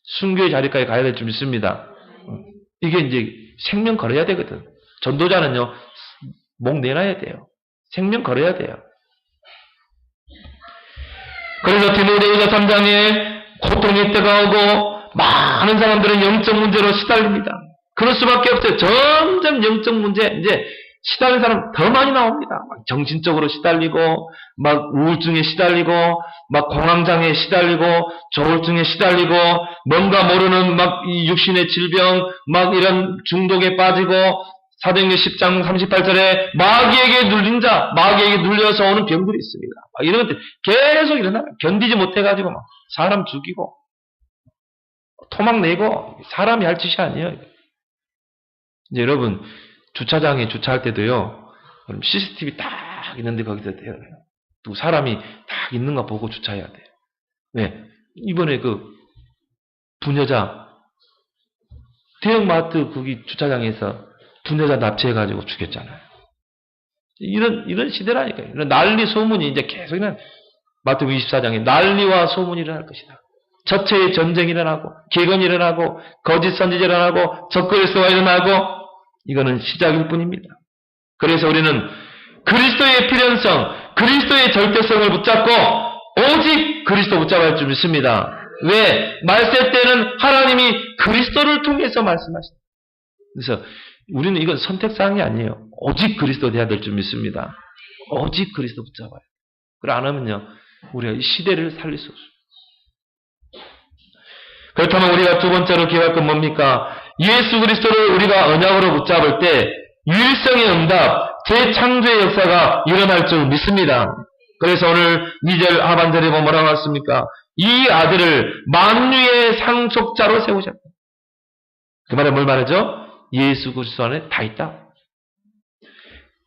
[SPEAKER 1] 순교의 자리까지 가야 될 줄 믿습니다. 이게 이제 생명 걸어야 되거든. 전도자는요 목 내놔야 돼요. 생명 걸어야 돼요. 그래서 디모데후서 3장에 고통의 때가 오고 많은 사람들은 영적 문제로 시달립니다. 그럴 수밖에 없어요. 점점 영적 문제, 이제 시달리는 사람 더 많이 나옵니다. 막 정신적으로 시달리고, 막 우울증에 시달리고, 막 공황장애에 시달리고, 조울증에 시달리고, 뭔가 모르는 막 이 육신의 질병, 막 이런 중독에 빠지고, 사도행전 10장 38절에 마귀에게 눌린 자, 마귀에게 눌려서 오는 병들이 있습니다. 막 이런 것들 계속 일어나요. 견디지 못해가지고 막 사람 죽이고, 토막 내고, 사람이 할 짓이 아니에요. 이제 여러분, 주차장에 주차할 때도요, 그럼 CCTV 딱 있는데 거기서 돼요. 또 사람이 딱 있는 거 보고 주차해야 돼요. 왜? 이번에 그 부녀자, 대형마트 거기 주차장에서 부녀자 납치해가지고 죽였잖아요. 이런 시대라니까요. 이런 난리 소문이 이제 계속 마태복음 24장에 난리와 소문이 일어날 것이다. 저체의 전쟁이 일어나고, 개건이 일어나고, 거짓 선지자 일어나고, 적그리스도가 일어나고, 이거는 시작일 뿐입니다. 그래서 우리는 그리스도의 필연성, 그리스도의 절대성을 붙잡고 오직 그리스도 붙잡아야 할 줄 믿습니다. 왜? 말세 때는 하나님이 그리스도를 통해서 말씀하신다. 그래서 우리는 이건 선택사항이 아니에요. 오직 그리스도 돼야 될 줄 믿습니다. 오직 그리스도 붙잡아요. 그걸 안 하면요, 우리가 이 시대를 살릴 수 없어요. 그렇다면 우리가 두 번째로 기억할 건 뭡니까? 예수 그리스도를 우리가 언약으로 붙잡을 때 유일성의 응답, 재창조의 역사가 일어날 줄 믿습니다. 그래서 오늘 2절 하반절에 보면 뭐라고 나왔습니까? 이 아들을 만유의 상속자로 세우셨다. 그 말은 뭘 말하죠? 예수 그리스도 안에 다 있다.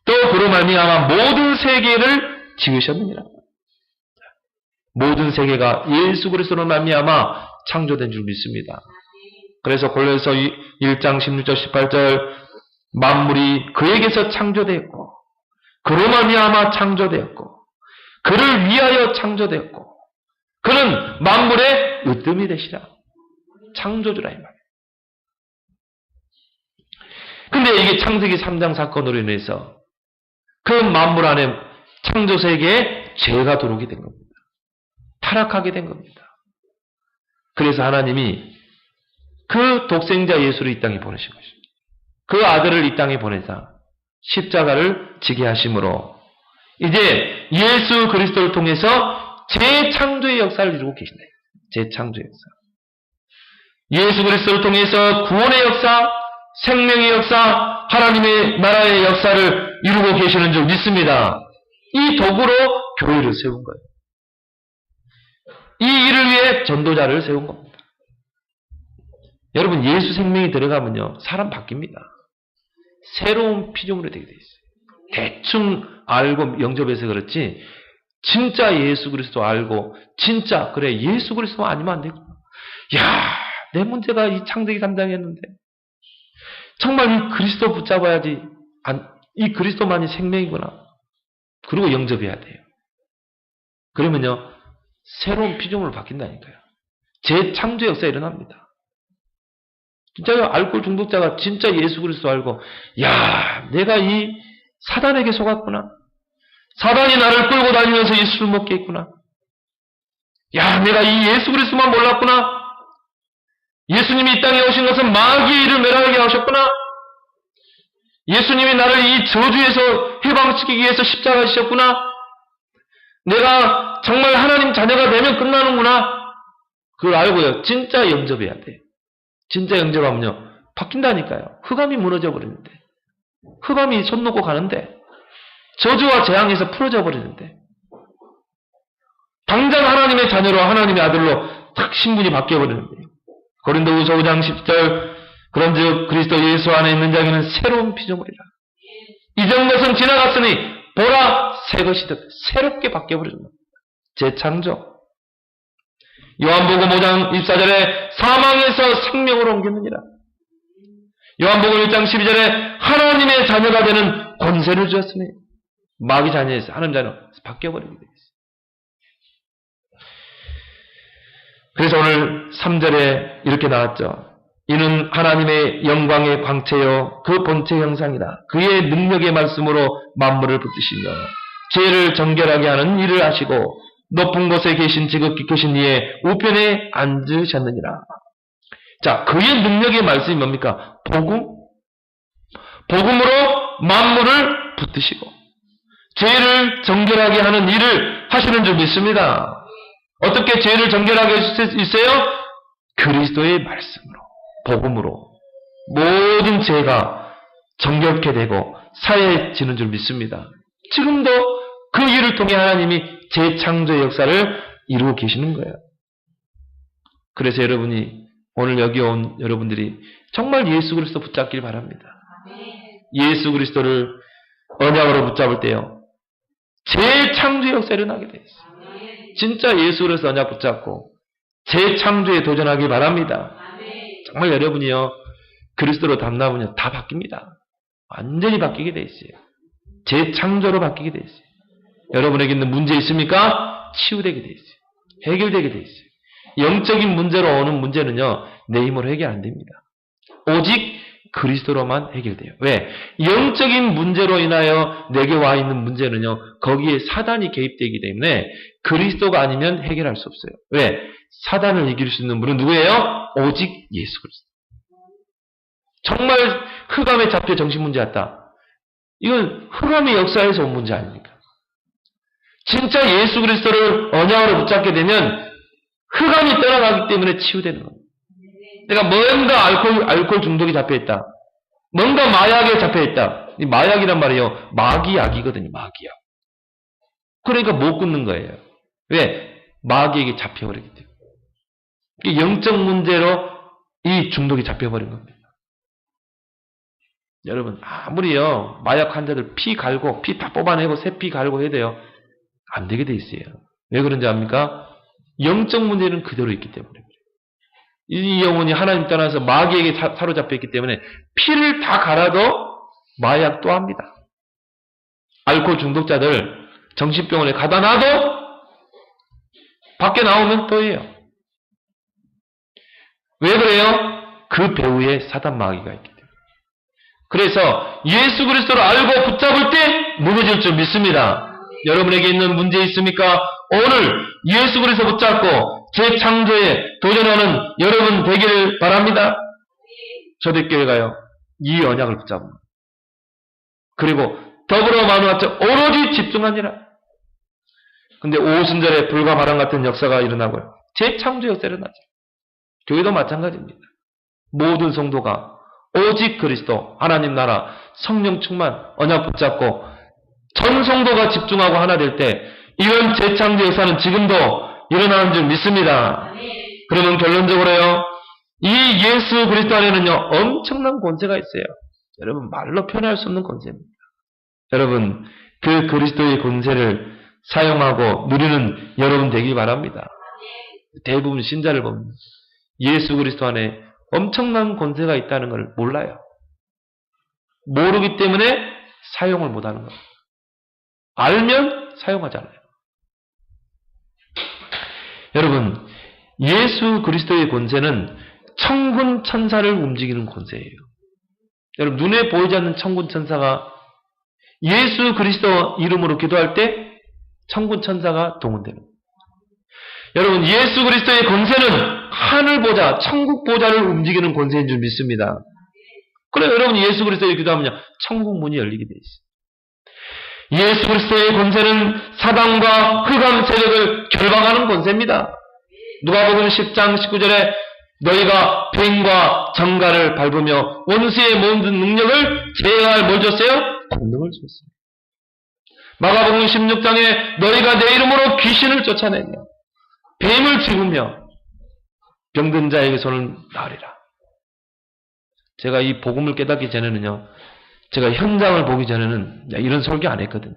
[SPEAKER 1] 또 그로 말미암아 모든 세계를 지으셨느니라. 모든 세계가 예수 그리스도로 말미암아 창조된 줄 믿습니다. 그래서 골로새서 1장 16절 18절 만물이 그에게서 창조되었고 그로 말미암아 창조되었고 그를 위하여 창조되었고 그는 만물의 으뜸이 되시라. 창조주라 이 말이에요. 근데 이게 창세기 3장 사건으로 인해서 그 만물 안에 창조 세계에 죄가 들어오게 된 겁니다. 타락하게 된 겁니다. 그래서 하나님이 그 독생자 예수를 이 땅에 보내신 것입니다. 그 아들을 이 땅에 보내사 십자가를 지게 하심으로 이제 예수 그리스도를 통해서 재창조의 역사를 이루고 계신다. 재창조의 역사. 예수 그리스도를 통해서 구원의 역사, 생명의 역사, 하나님의 나라의 역사를 이루고 계시는 줄 믿습니다. 이 도구로 교회를 세운 거예요. 이 일을 위해 전도자를 세운 겁니다. 여러분, 예수 생명이 들어가면요, 사람 바뀝니다. 새로운 피조물이 되게 돼 있어요. 대충 알고 영접해서 그렇지, 진짜 예수 그리스도 알고, 진짜, 그래, 예수 그리스도 아니면 안 되구나. 야, 내 문제가 이 창세기 3장이었는데, 정말 이 그리스도 붙잡아야지, 이 그리스도만이 생명이구나. 그리고 영접해야 돼요. 그러면요, 새로운 피조물로 바뀐다니까요. 재창조 역사가 일어납니다. 진짜요, 알코올 중독자가 진짜 예수 그리스도 알고, 야, 내가 이 사단에게 속았구나. 사단이 나를 끌고 다니면서 이 술을 먹게 했구나. 야, 내가 이 예수 그리스도만 몰랐구나. 예수님이 이 땅에 오신 것은 마귀의 일을 멸하게 하셨구나. 예수님이 나를 이 저주에서 해방시키기 위해서 십자가 지셨구나. 내가 정말 하나님 자녀가 되면 끝나는구나. 그걸 알고요, 진짜 영접해야 돼요. 진짜 영접하면요, 바뀐다니까요. 흑암이 무너져 버리는데, 흑암이 손 놓고 가는데, 저주와 재앙에서 풀어져 버리는데, 당장 하나님의 자녀로, 하나님의 아들로 탁 신분이 바뀌어 버리는데, 고린도후서 5장 10절, 그런즉 그리스도 예수 안에 있는 자에게는 새로운 피조물이라. 이전 것은 지나갔으니 보라 새 것이 되 새롭게 바뀌어 버리는 겁니다. 재창조. 요한복음 5장 24절에 사망에서 생명으로 옮겼느니라. 요한복음 1장 12절에 하나님의 자녀가 되는 권세를 주었으니 마귀 자녀에서 하나님 자녀로 바뀌어버리게 되어 있어요. 그래서 오늘 3절에 이렇게 나왔죠. 이는 하나님의 영광의 광채요 그 본체 형상이라. 그의 능력의 말씀으로 만물을 붙드시며 죄를 정결하게 하는 일을 하시고 높은 곳에 계신 지극히 크신 이의 우편에 앉으셨느니라. 자, 그의 능력의 말씀이 뭡니까? 복음? 복음으로 만물을 붙드시고 죄를 정결하게 하는 일을 하시는 줄 믿습니다. 어떻게 죄를 정결하게 할 수 있어요? 그리스도의 말씀으로, 복음으로 모든 죄가 정결케 되고 사해지는 줄 믿습니다. 지금도 그 일을 통해 하나님이 재창조의 역사를 이루고 계시는 거예요. 그래서 여러분이 오늘 여기 온 여러분들이 정말 예수 그리스도 붙잡길 바랍니다. 예수 그리스도를 언약으로 붙잡을 때요, 재창조의 역사가 일어나게 되어 있어요. 진짜 예수 그리스도 언약 붙잡고 재창조에 도전하길 바랍니다. 정말 여러분이요, 그리스도로 담나무면 다 바뀝니다. 완전히 바뀌게 되어 있어요. 재창조로 바뀌게 되어 있어요. 여러분에게 있는 문제 있습니까? 치유되게 되어 있어요. 해결되게 되어 있어요. 영적인 문제로 오는 문제는요, 내 힘으로 해결 안 됩니다. 오직 그리스도로만 해결돼요. 왜? 영적인 문제로 인하여 내게 와 있는 문제는요, 거기에 사단이 개입되기 때문에 그리스도가 아니면 해결할 수 없어요. 왜? 사단을 이길 수 있는 분은 누구예요? 오직 예수 그리스도. 정말 흑암에 잡혀 정신문제 왔다. 이건 흑암의 역사에서 온 문제 아닙니까? 진짜 예수 그리스도를 언약으로 붙잡게 되면 흑암이 떠나가기 때문에 치유되는 겁니다. 내가 뭔가 알코올 중독이 잡혀있다. 뭔가 마약에 잡혀있다. 이 마약이란 말이에요, 마귀약이거든요. 마귀약. 그러니까 못 끊는 거예요. 왜? 마귀에게 잡혀버리기 때문에. 영적 문제로 이 중독이 잡혀버린 겁니다. 여러분, 아무리요, 마약 환자들 피 갈고, 피 다 뽑아내고, 새 피 갈고 해야 돼요. 안 되게 돼 있어요. 왜 그런지 압니까? 영적 문제는 그대로 있기 때문에. 이 영혼이 하나님 떠나서 마귀에게 사로잡혀 있기 때문에 피를 다 갈아도 마약 또 합니다. 알코올 중독자들 정신병원에 가다 놔도 밖에 나오면 또 해요. 왜 그래요? 그 배후에 사단 마귀가 있기 때문에. 그래서 예수 그리스도를 알고 붙잡을 때 무너질 줄 믿습니다. 여러분에게 있는 문제 있습니까? 오늘 예수 그리스도 붙잡고 재창조에 도전하는 여러분 되기를 바랍니다. 초대교회가요, 이 언약을 붙잡습니다. 그리고 더불어 마음을 갖춰 오로지 집중하니라. 근데 오순절에 불과 바람 같은 역사가 일어나고요. 재창조 역사가 일어나죠. 교회도 마찬가지입니다. 모든 성도가 오직 그리스도, 하나님 나라, 성령 충만, 언약 붙잡고 전 성도가 집중하고 하나 될 때 이런 재창조 역사는 지금도 일어나는 줄 믿습니다. 그러면 결론적으로요, 이 예수 그리스도 안에는요 엄청난 권세가 있어요. 여러분 말로 표현할 수 없는 권세입니다. 여러분 그 그리스도의 권세를 사용하고 누리는 여러분 되길 바랍니다. 대부분 신자를 보면 예수 그리스도 안에 엄청난 권세가 있다는 걸 몰라요. 모르기 때문에 사용을 못하는 거예요. 알면 사용하잖아요. 여러분 예수 그리스도의 권세는 천군 천사를 움직이는 권세예요. 여러분 눈에 보이지 않는 천군 천사가 예수 그리스도 이름으로 기도할 때 천군 천사가 동원되는 거예요. 여러분 예수 그리스도의 권세는 하늘 보좌, 천국 보좌를 움직이는 권세인 줄 믿습니다. 그래 여러분이 예수 그리스도에 기도하면요 천국 문이 열리게 돼 있어요. 예수 그리스도의 권세는 사단과 흑암 세력을 결박하는 권세입니다. 누가복음 10장 19절에 너희가 뱀과 정갈을 밟으며 원수의 모든 능력을 제어할 뭘 줬어요? 권능을 줬어요. 마가복음 16장에 너희가 내 이름으로 귀신을 쫓아내며 뱀을 죽으며 병든 자에게 손을 놔리라. 제가 이 복음을 깨닫기 전에는요, 제가 현장을 보기 전에는 이런 설교 안 했거든요.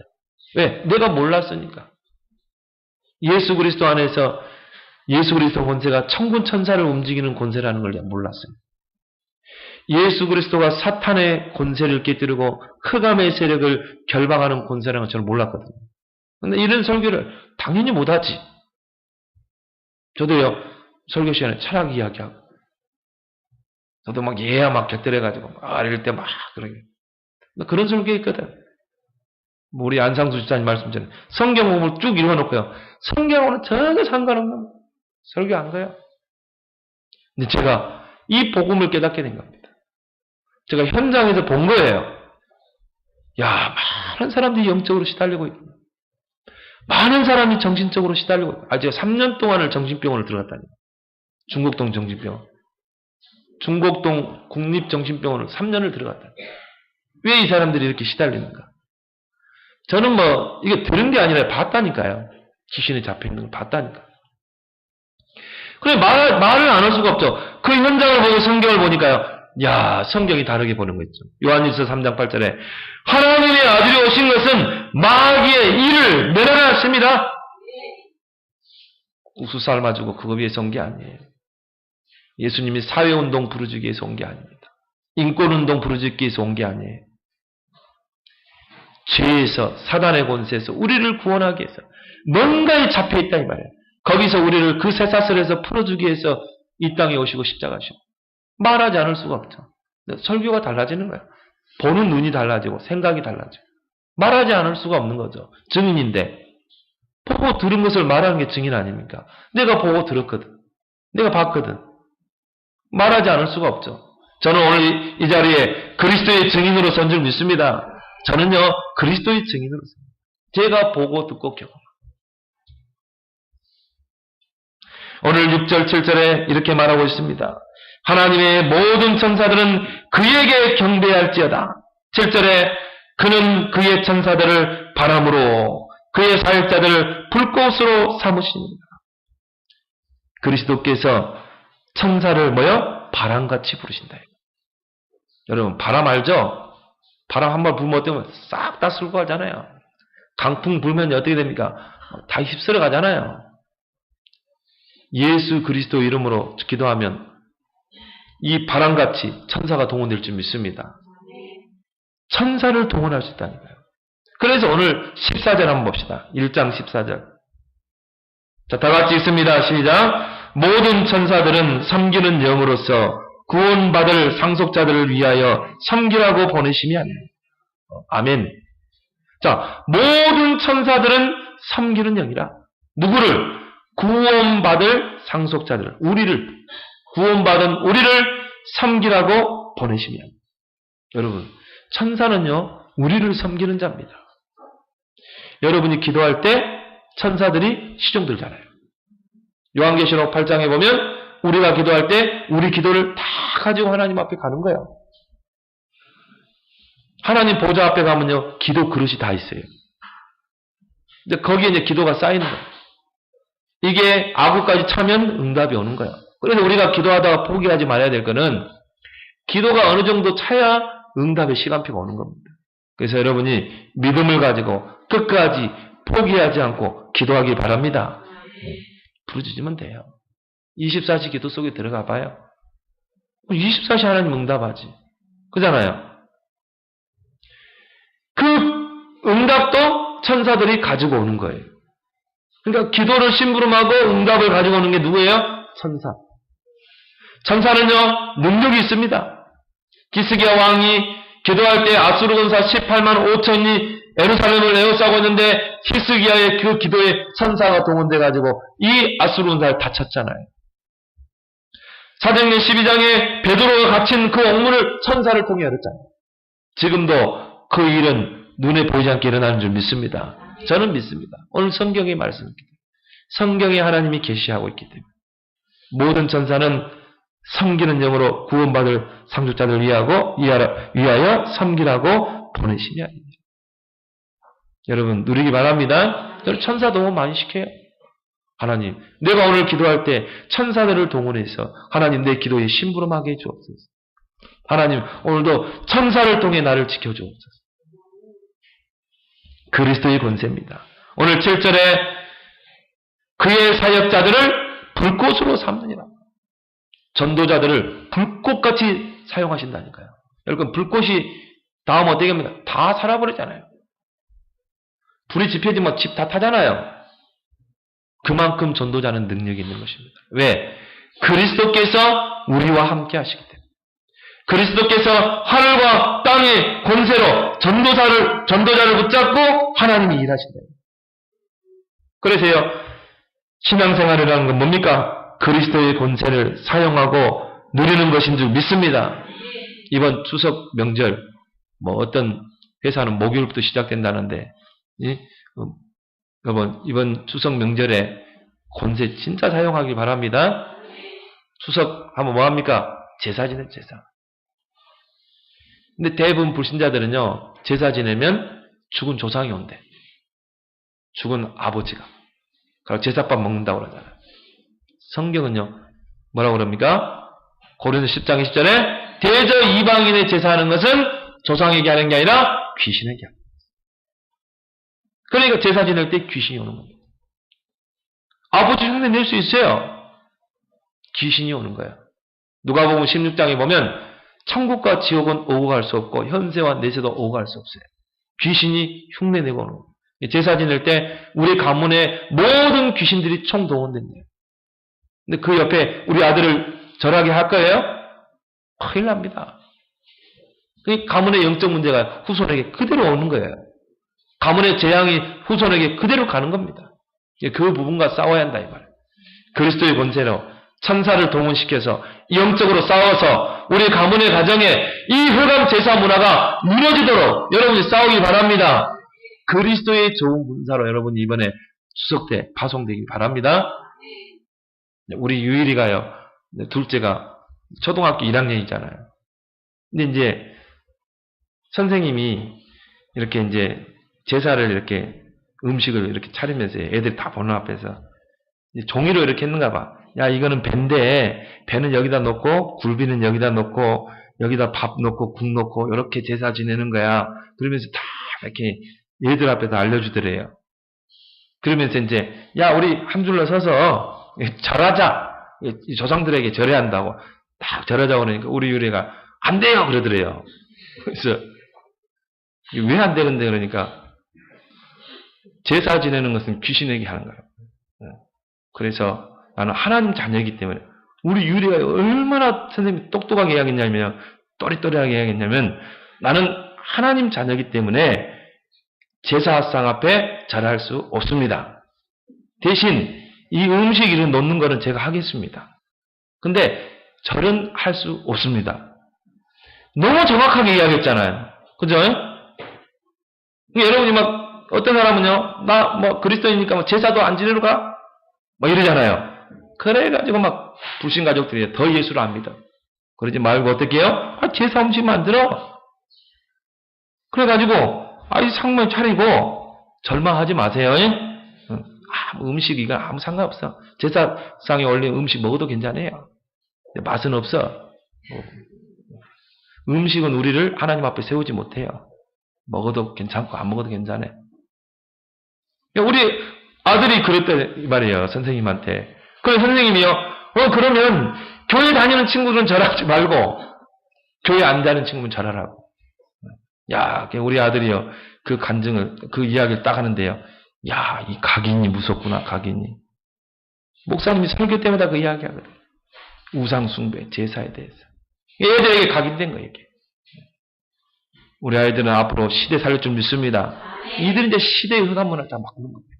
[SPEAKER 1] 왜? 내가 몰랐으니까. 예수 그리스도 안에서 예수 그리스도 권세가 천군 천사를 움직이는 권세라는 걸 내가 몰랐어요. 예수 그리스도가 사탄의 권세를 깨뜨리고 흑암의 세력을 결박하는 권세라는 걸 저는 몰랐거든요. 근데 이런 설교를 당연히 못하지. 저도요, 설교 시간에 철학 이야기하고, 저도 막 예야 막 곁들여가지고, 이럴 때 막, 그런 설교 있거든. 우리 안상수 집사님 말씀처럼 성경 보면 쭉 읽어놓고요. 성경하고는 전혀 상관없는 설교 안 가요. 근데 제가 이 복음을 깨닫게 된 겁니다. 제가 현장에서 본 거예요. 야, 많은 사람들이 영적으로 시달리고 있고, 많은 사람이 정신적으로 시달리고 있고, 제가 3년 동안을 정신병원을 들어갔다니. 중곡동 정신병원. 중곡동 국립정신병원을 3년을 들어갔다니. 왜 이 사람들이 이렇게 시달리는가? 저는 이게 들은 게 아니라 봤다니까요. 귀신에 잡혀있는 걸 봤다니까. 그래, 말을 안 할 수가 없죠. 그 현장을 보고 성경을 보니까요. 야, 성경이 다르게 보는 거 있죠. 요한일서 3장 8절에 하나님의 아들이 오신 것은 마귀의 일을 멸하였습니다. 옥수 삶아주고 그거 위해서 온 게 아니에요. 예수님이 사회운동 부르짖기 위해서 온 게 아닙니다. 인권운동 부르짖기 위해서 온 게 아니에요. 죄에서, 사단의 권세에서 우리를 구원하기 위해서 뭔가에 잡혀있다 이 말이에요. 거기서 우리를 그 쇠사슬에서 풀어주기 위해서 이 땅에 오시고 십자가시고 말하지 않을 수가 없죠. 설교가 달라지는 거예요. 보는 눈이 달라지고 생각이 달라지고 말하지 않을 수가 없는 거죠. 증인인데 보고 들은 것을 말하는 게 증인 아닙니까? 내가 보고 들었거든. 내가 봤거든. 말하지 않을 수가 없죠. 저는 오늘 이 자리에 그리스도의 증인으로 선 줄 믿습니다. 저는요 그리스도의 증인으로 선. 제가 보고 듣고 경험. 오늘 6절 7절에 이렇게 말하고 있습니다. 하나님의 모든 천사들은 그에게 경배할지어다. 7절에 그는 그의 천사들을 바람으로 그의 사역자들을 불꽃으로 삼으십니다. 그리스도께서 천사를 바람같이 부르신다. 여러분 바람 알죠? 바람 한번 불면 어때요? 싹 다 쓸고 가잖아요. 강풍 불면 어떻게 됩니까? 다 휩쓸어 가잖아요. 예수 그리스도 이름으로 기도하면 이 바람같이 천사가 동원될 줄 믿습니다. 천사를 동원할 수 있다니까요. 그래서 오늘 14절 한번 봅시다. 1장 14절. 자, 다 같이 읽습니다. 시작. 모든 천사들은 섬기는 영으로서 구원받을 상속자들을 위하여 섬기라고 보내심이 아니에요. 아멘. 자, 모든 천사들은 섬기는 영이라. 누구를? 구원받을 상속자들을, 우리를, 구원받은 우리를 섬기라고 보내심이 아니에요. 여러분, 천사는요, 우리를 섬기는 자입니다. 여러분이 기도할 때 천사들이 시종 들잖아요. 요한계시록 8장에 보면 우리가 기도할 때 우리 기도를 다 가지고 하나님 앞에 가는 거예요. 하나님 보좌 앞에 가면요, 기도 그릇이 다 있어요. 근데 거기에 이제 기도가 쌓이는 거예요. 이게 아구까지 차면 응답이 오는 거예요. 그래서 우리가 기도하다가 포기하지 말아야 될 거는 기도가 어느 정도 차야 응답의 시간표가 오는 겁니다. 그래서 여러분이 믿음을 가지고 끝까지 포기하지 않고 기도하기 바랍니다. 부르짖으면 돼요. 24시 기도 속에 들어가 봐요. 24시 하나님 응답하지. 그잖아요. 그 응답도 천사들이 가지고 오는 거예요. 그러니까 기도를 심부름하고 응답을 가지고 오는 게 누구예요? 천사. 천사는요, 능력이 있습니다. 기스기야 왕이 기도할 때 아수르 군사 18만 5천이 예루살렘을 에워싸고 있는데 히스기야의 그 기도에 천사가 동원돼 가지고 이 아수르 군사를 다쳤잖아요. 사도행전 12장에 베드로가 갇힌 그 옥문을 천사를 통해 열었잖아요. 지금도 그 일은 눈에 보이지 않게 일어나는 줄 믿습니다. 저는 믿습니다. 오늘 성경의 말씀입니다. 성경에 하나님이 계시하고 있기 때문에 모든 천사는 섬기는 영으로 구원받을 상속자들을 위하여 섬기라고 보내심이 아닙니다. 여러분 누리기 바랍니다. 저는 천사 동원 많이 시켜요. 하나님, 내가 오늘 기도할 때 천사들을 동원해서 하나님 내 기도에 심부름하게 해주옵소서. 하나님 오늘도 천사를 통해 나를 지켜주옵소서. 그리스도의 권세입니다. 오늘 7절에 그의 사역자들을 불꽃으로 삼느니라. 전도자들을 불꽃같이 사용하신다니까요. 여러분 불꽃이 다음 어떻게 합니까? 다 살아버리잖아요. 불이 지펴지면 집 다 타잖아요. 그만큼 전도자는 능력이 있는 것입니다. 왜? 그리스도께서 우리와 함께 하시기 때문에. 그리스도께서 하늘과 땅의 권세로 전도자를 붙잡고 하나님이 일하신다. 그래서요, 신앙생활이라는 건 뭡니까? 그리스도의 권세를 사용하고 누리는 것인 줄 믿습니다. 이번 추석 명절, 어떤 회사는 목요일부터 시작된다는데, 여러분, 이번 추석 명절에 권세 진짜 사용하길 바랍니다. 추석 하면 뭐합니까? 제사 지내, 제사. 근데 대부분 불신자들은요, 제사 지내면 죽은 조상이 온대. 죽은 아버지가. 그리고 제사밥 먹는다고 그러잖아요. 성경은요, 뭐라고 그럽니까? 고린도 10장 20절에 대저 이방인의 제사하는 것은 조상에게 하는 게 아니라 귀신에게 합니다. 그러니까 제사 지낼 때 귀신이 오는 겁니다. 아버지 흉내 낼 수 있어요. 귀신이 오는 거예요. 누가복음 16장에 보면 천국과 지옥은 오고 갈 수 없고 현세와 내세도 오고 갈 수 없어요. 귀신이 흉내내고 오는 거예요. 제사 지낼 때 우리 가문의 모든 귀신들이 총동원된대요. 근데 그 옆에 우리 아들을 절하게 할 거예요? 큰일 납니다. 그 가문의 영적 문제가 후손에게 그대로 오는 거예요. 가문의 재앙이 후손에게 그대로 가는 겁니다. 그 부분과 싸워야 한다 이 말이에요. 그리스도의 권세로 천사를 동원시켜서 영적으로 싸워서 우리 가문의 가정에 이 흑암 제사 문화가 무너지도록 여러분이 싸우기 바랍니다. 그리스도의 좋은 군사로 여러분이 이번에 추석 때 파송되기 바랍니다. 우리 유일이가요, 둘째가 초등학교 1학년이잖아요. 근데 이제 선생님이 이렇게 이제 제사를 이렇게 음식을 이렇게 차리면서 애들 다 보는 앞에서 종이로 이렇게 했는가 봐. 야, 이거는 배인데 배는 여기다 놓고 굴비는 여기다 놓고 여기다 밥 놓고 국 놓고 이렇게 제사 지내는 거야. 그러면서 다 이렇게 얘들 앞에서 알려주더래요. 그러면서 이제 야, 우리 한 줄로 서서 절하자. 조상들에게 절해야 한다고 딱 절하자고 그러니까 우리 유래가 안 돼요 그러더래요. 그래서 왜 안 되는데 그러니까 제사 지내는 것은 귀신에게 하는 거예요. 그래서 나는 하나님 자녀이기 때문에 우리 유리가 얼마나 선생님이 똑똑하게 이야기했냐면, 또리또리하게 이야기했냐면, 나는 하나님 자녀이기 때문에 제사상 앞에 절할 수 없습니다. 대신 이 음식을 놓는 거는 제가 하겠습니다. 근데 절은 할 수 없습니다. 너무 정확하게 이야기했잖아요. 그죠? 여러분이 막 어떤 사람은요, 나 뭐 그리스도이니까 뭐 제사도 안 지내러 가? 막 이러잖아요. 그래가지고 막 불신 가족들이 더 예수를 안 믿어. 그러지 말고 어떻게 해요? 제사 음식 만들어. 그래가지고 이 상만 차리고 절망하지 마세요. 음식 이건 아무 상관없어. 제사상에 올린 음식 먹어도 괜찮아요. 맛은 없어. 음식은 우리를 하나님 앞에 세우지 못해요. 먹어도 괜찮고 안 먹어도 괜찮아요. 우리 아들이 그랬대 말이에요. 선생님한테. 그래 선생님이요. 그러면 교회 다니는 친구들은 절하지 말고 교회 안 다니는 친구는 절하라고. 야, 우리 아들이요. 그 간증을 그 이야기를 딱 하는데요. 야, 이 각인이 무섭구나. 각인이. 목사님이 설교 때마다 그 이야기하거든. 우상 숭배, 제사에 대해서. 애들에게 각인된 거예요. 이게. 우리 아이들은 앞으로 시대 살릴 줄 믿습니다. 이들은 이제 시대의 흑암 문화를 다 바꾸는 겁니다.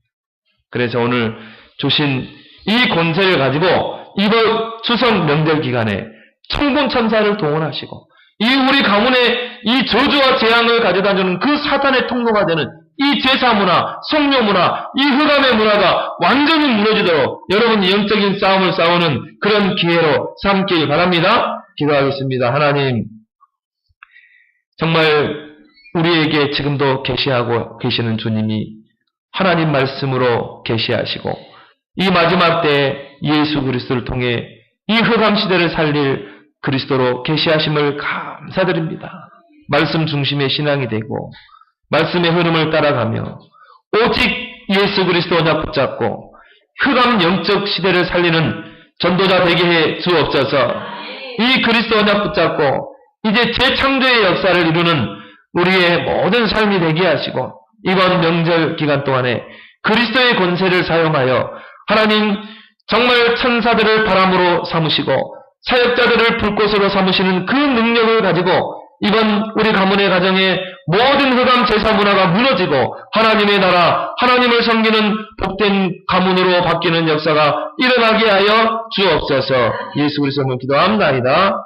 [SPEAKER 1] 그래서 오늘 주신 이 권세를 가지고 이번 추석 명절 기간에 천군 천사를 동원하시고 이 우리 가문에 이 저주와 재앙을 가져다 주는 그 사탄의 통로가 되는 이 제사 문화, 성묘 문화, 이 흑암의 문화가 완전히 무너지도록 여러분이 영적인 싸움을 싸우는 그런 기회로 삼길 바랍니다. 기도하겠습니다. 하나님, 정말 우리에게 지금도 계시하고 계시는 주님이 하나님 말씀으로 계시하시고 이 마지막 때 예수 그리스도를 통해 이 흑암 시대를 살릴 그리스도로 계시하심을 감사드립니다. 말씀 중심의 신앙이 되고 말씀의 흐름을 따라가며 오직 예수 그리스도 언약 붙잡고 흑암 영적 시대를 살리는 전도자 되게 해 주옵소서. 이 그리스도 언약 붙잡고 이제 재창조의 역사를 이루는 우리의 모든 삶이 되게 하시고 이번 명절 기간 동안에 그리스도의 권세를 사용하여 하나님 정말 천사들을 바람으로 삼으시고 사역자들을 불꽃으로 삼으시는 그 능력을 가지고 이번 우리 가문의 가정에 모든 흑암 제사 문화가 무너지고 하나님의 나라, 하나님을 섬기는 복된 가문으로 바뀌는 역사가 일어나게 하여 주옵소서. 예수 그리스도로 기도합니다.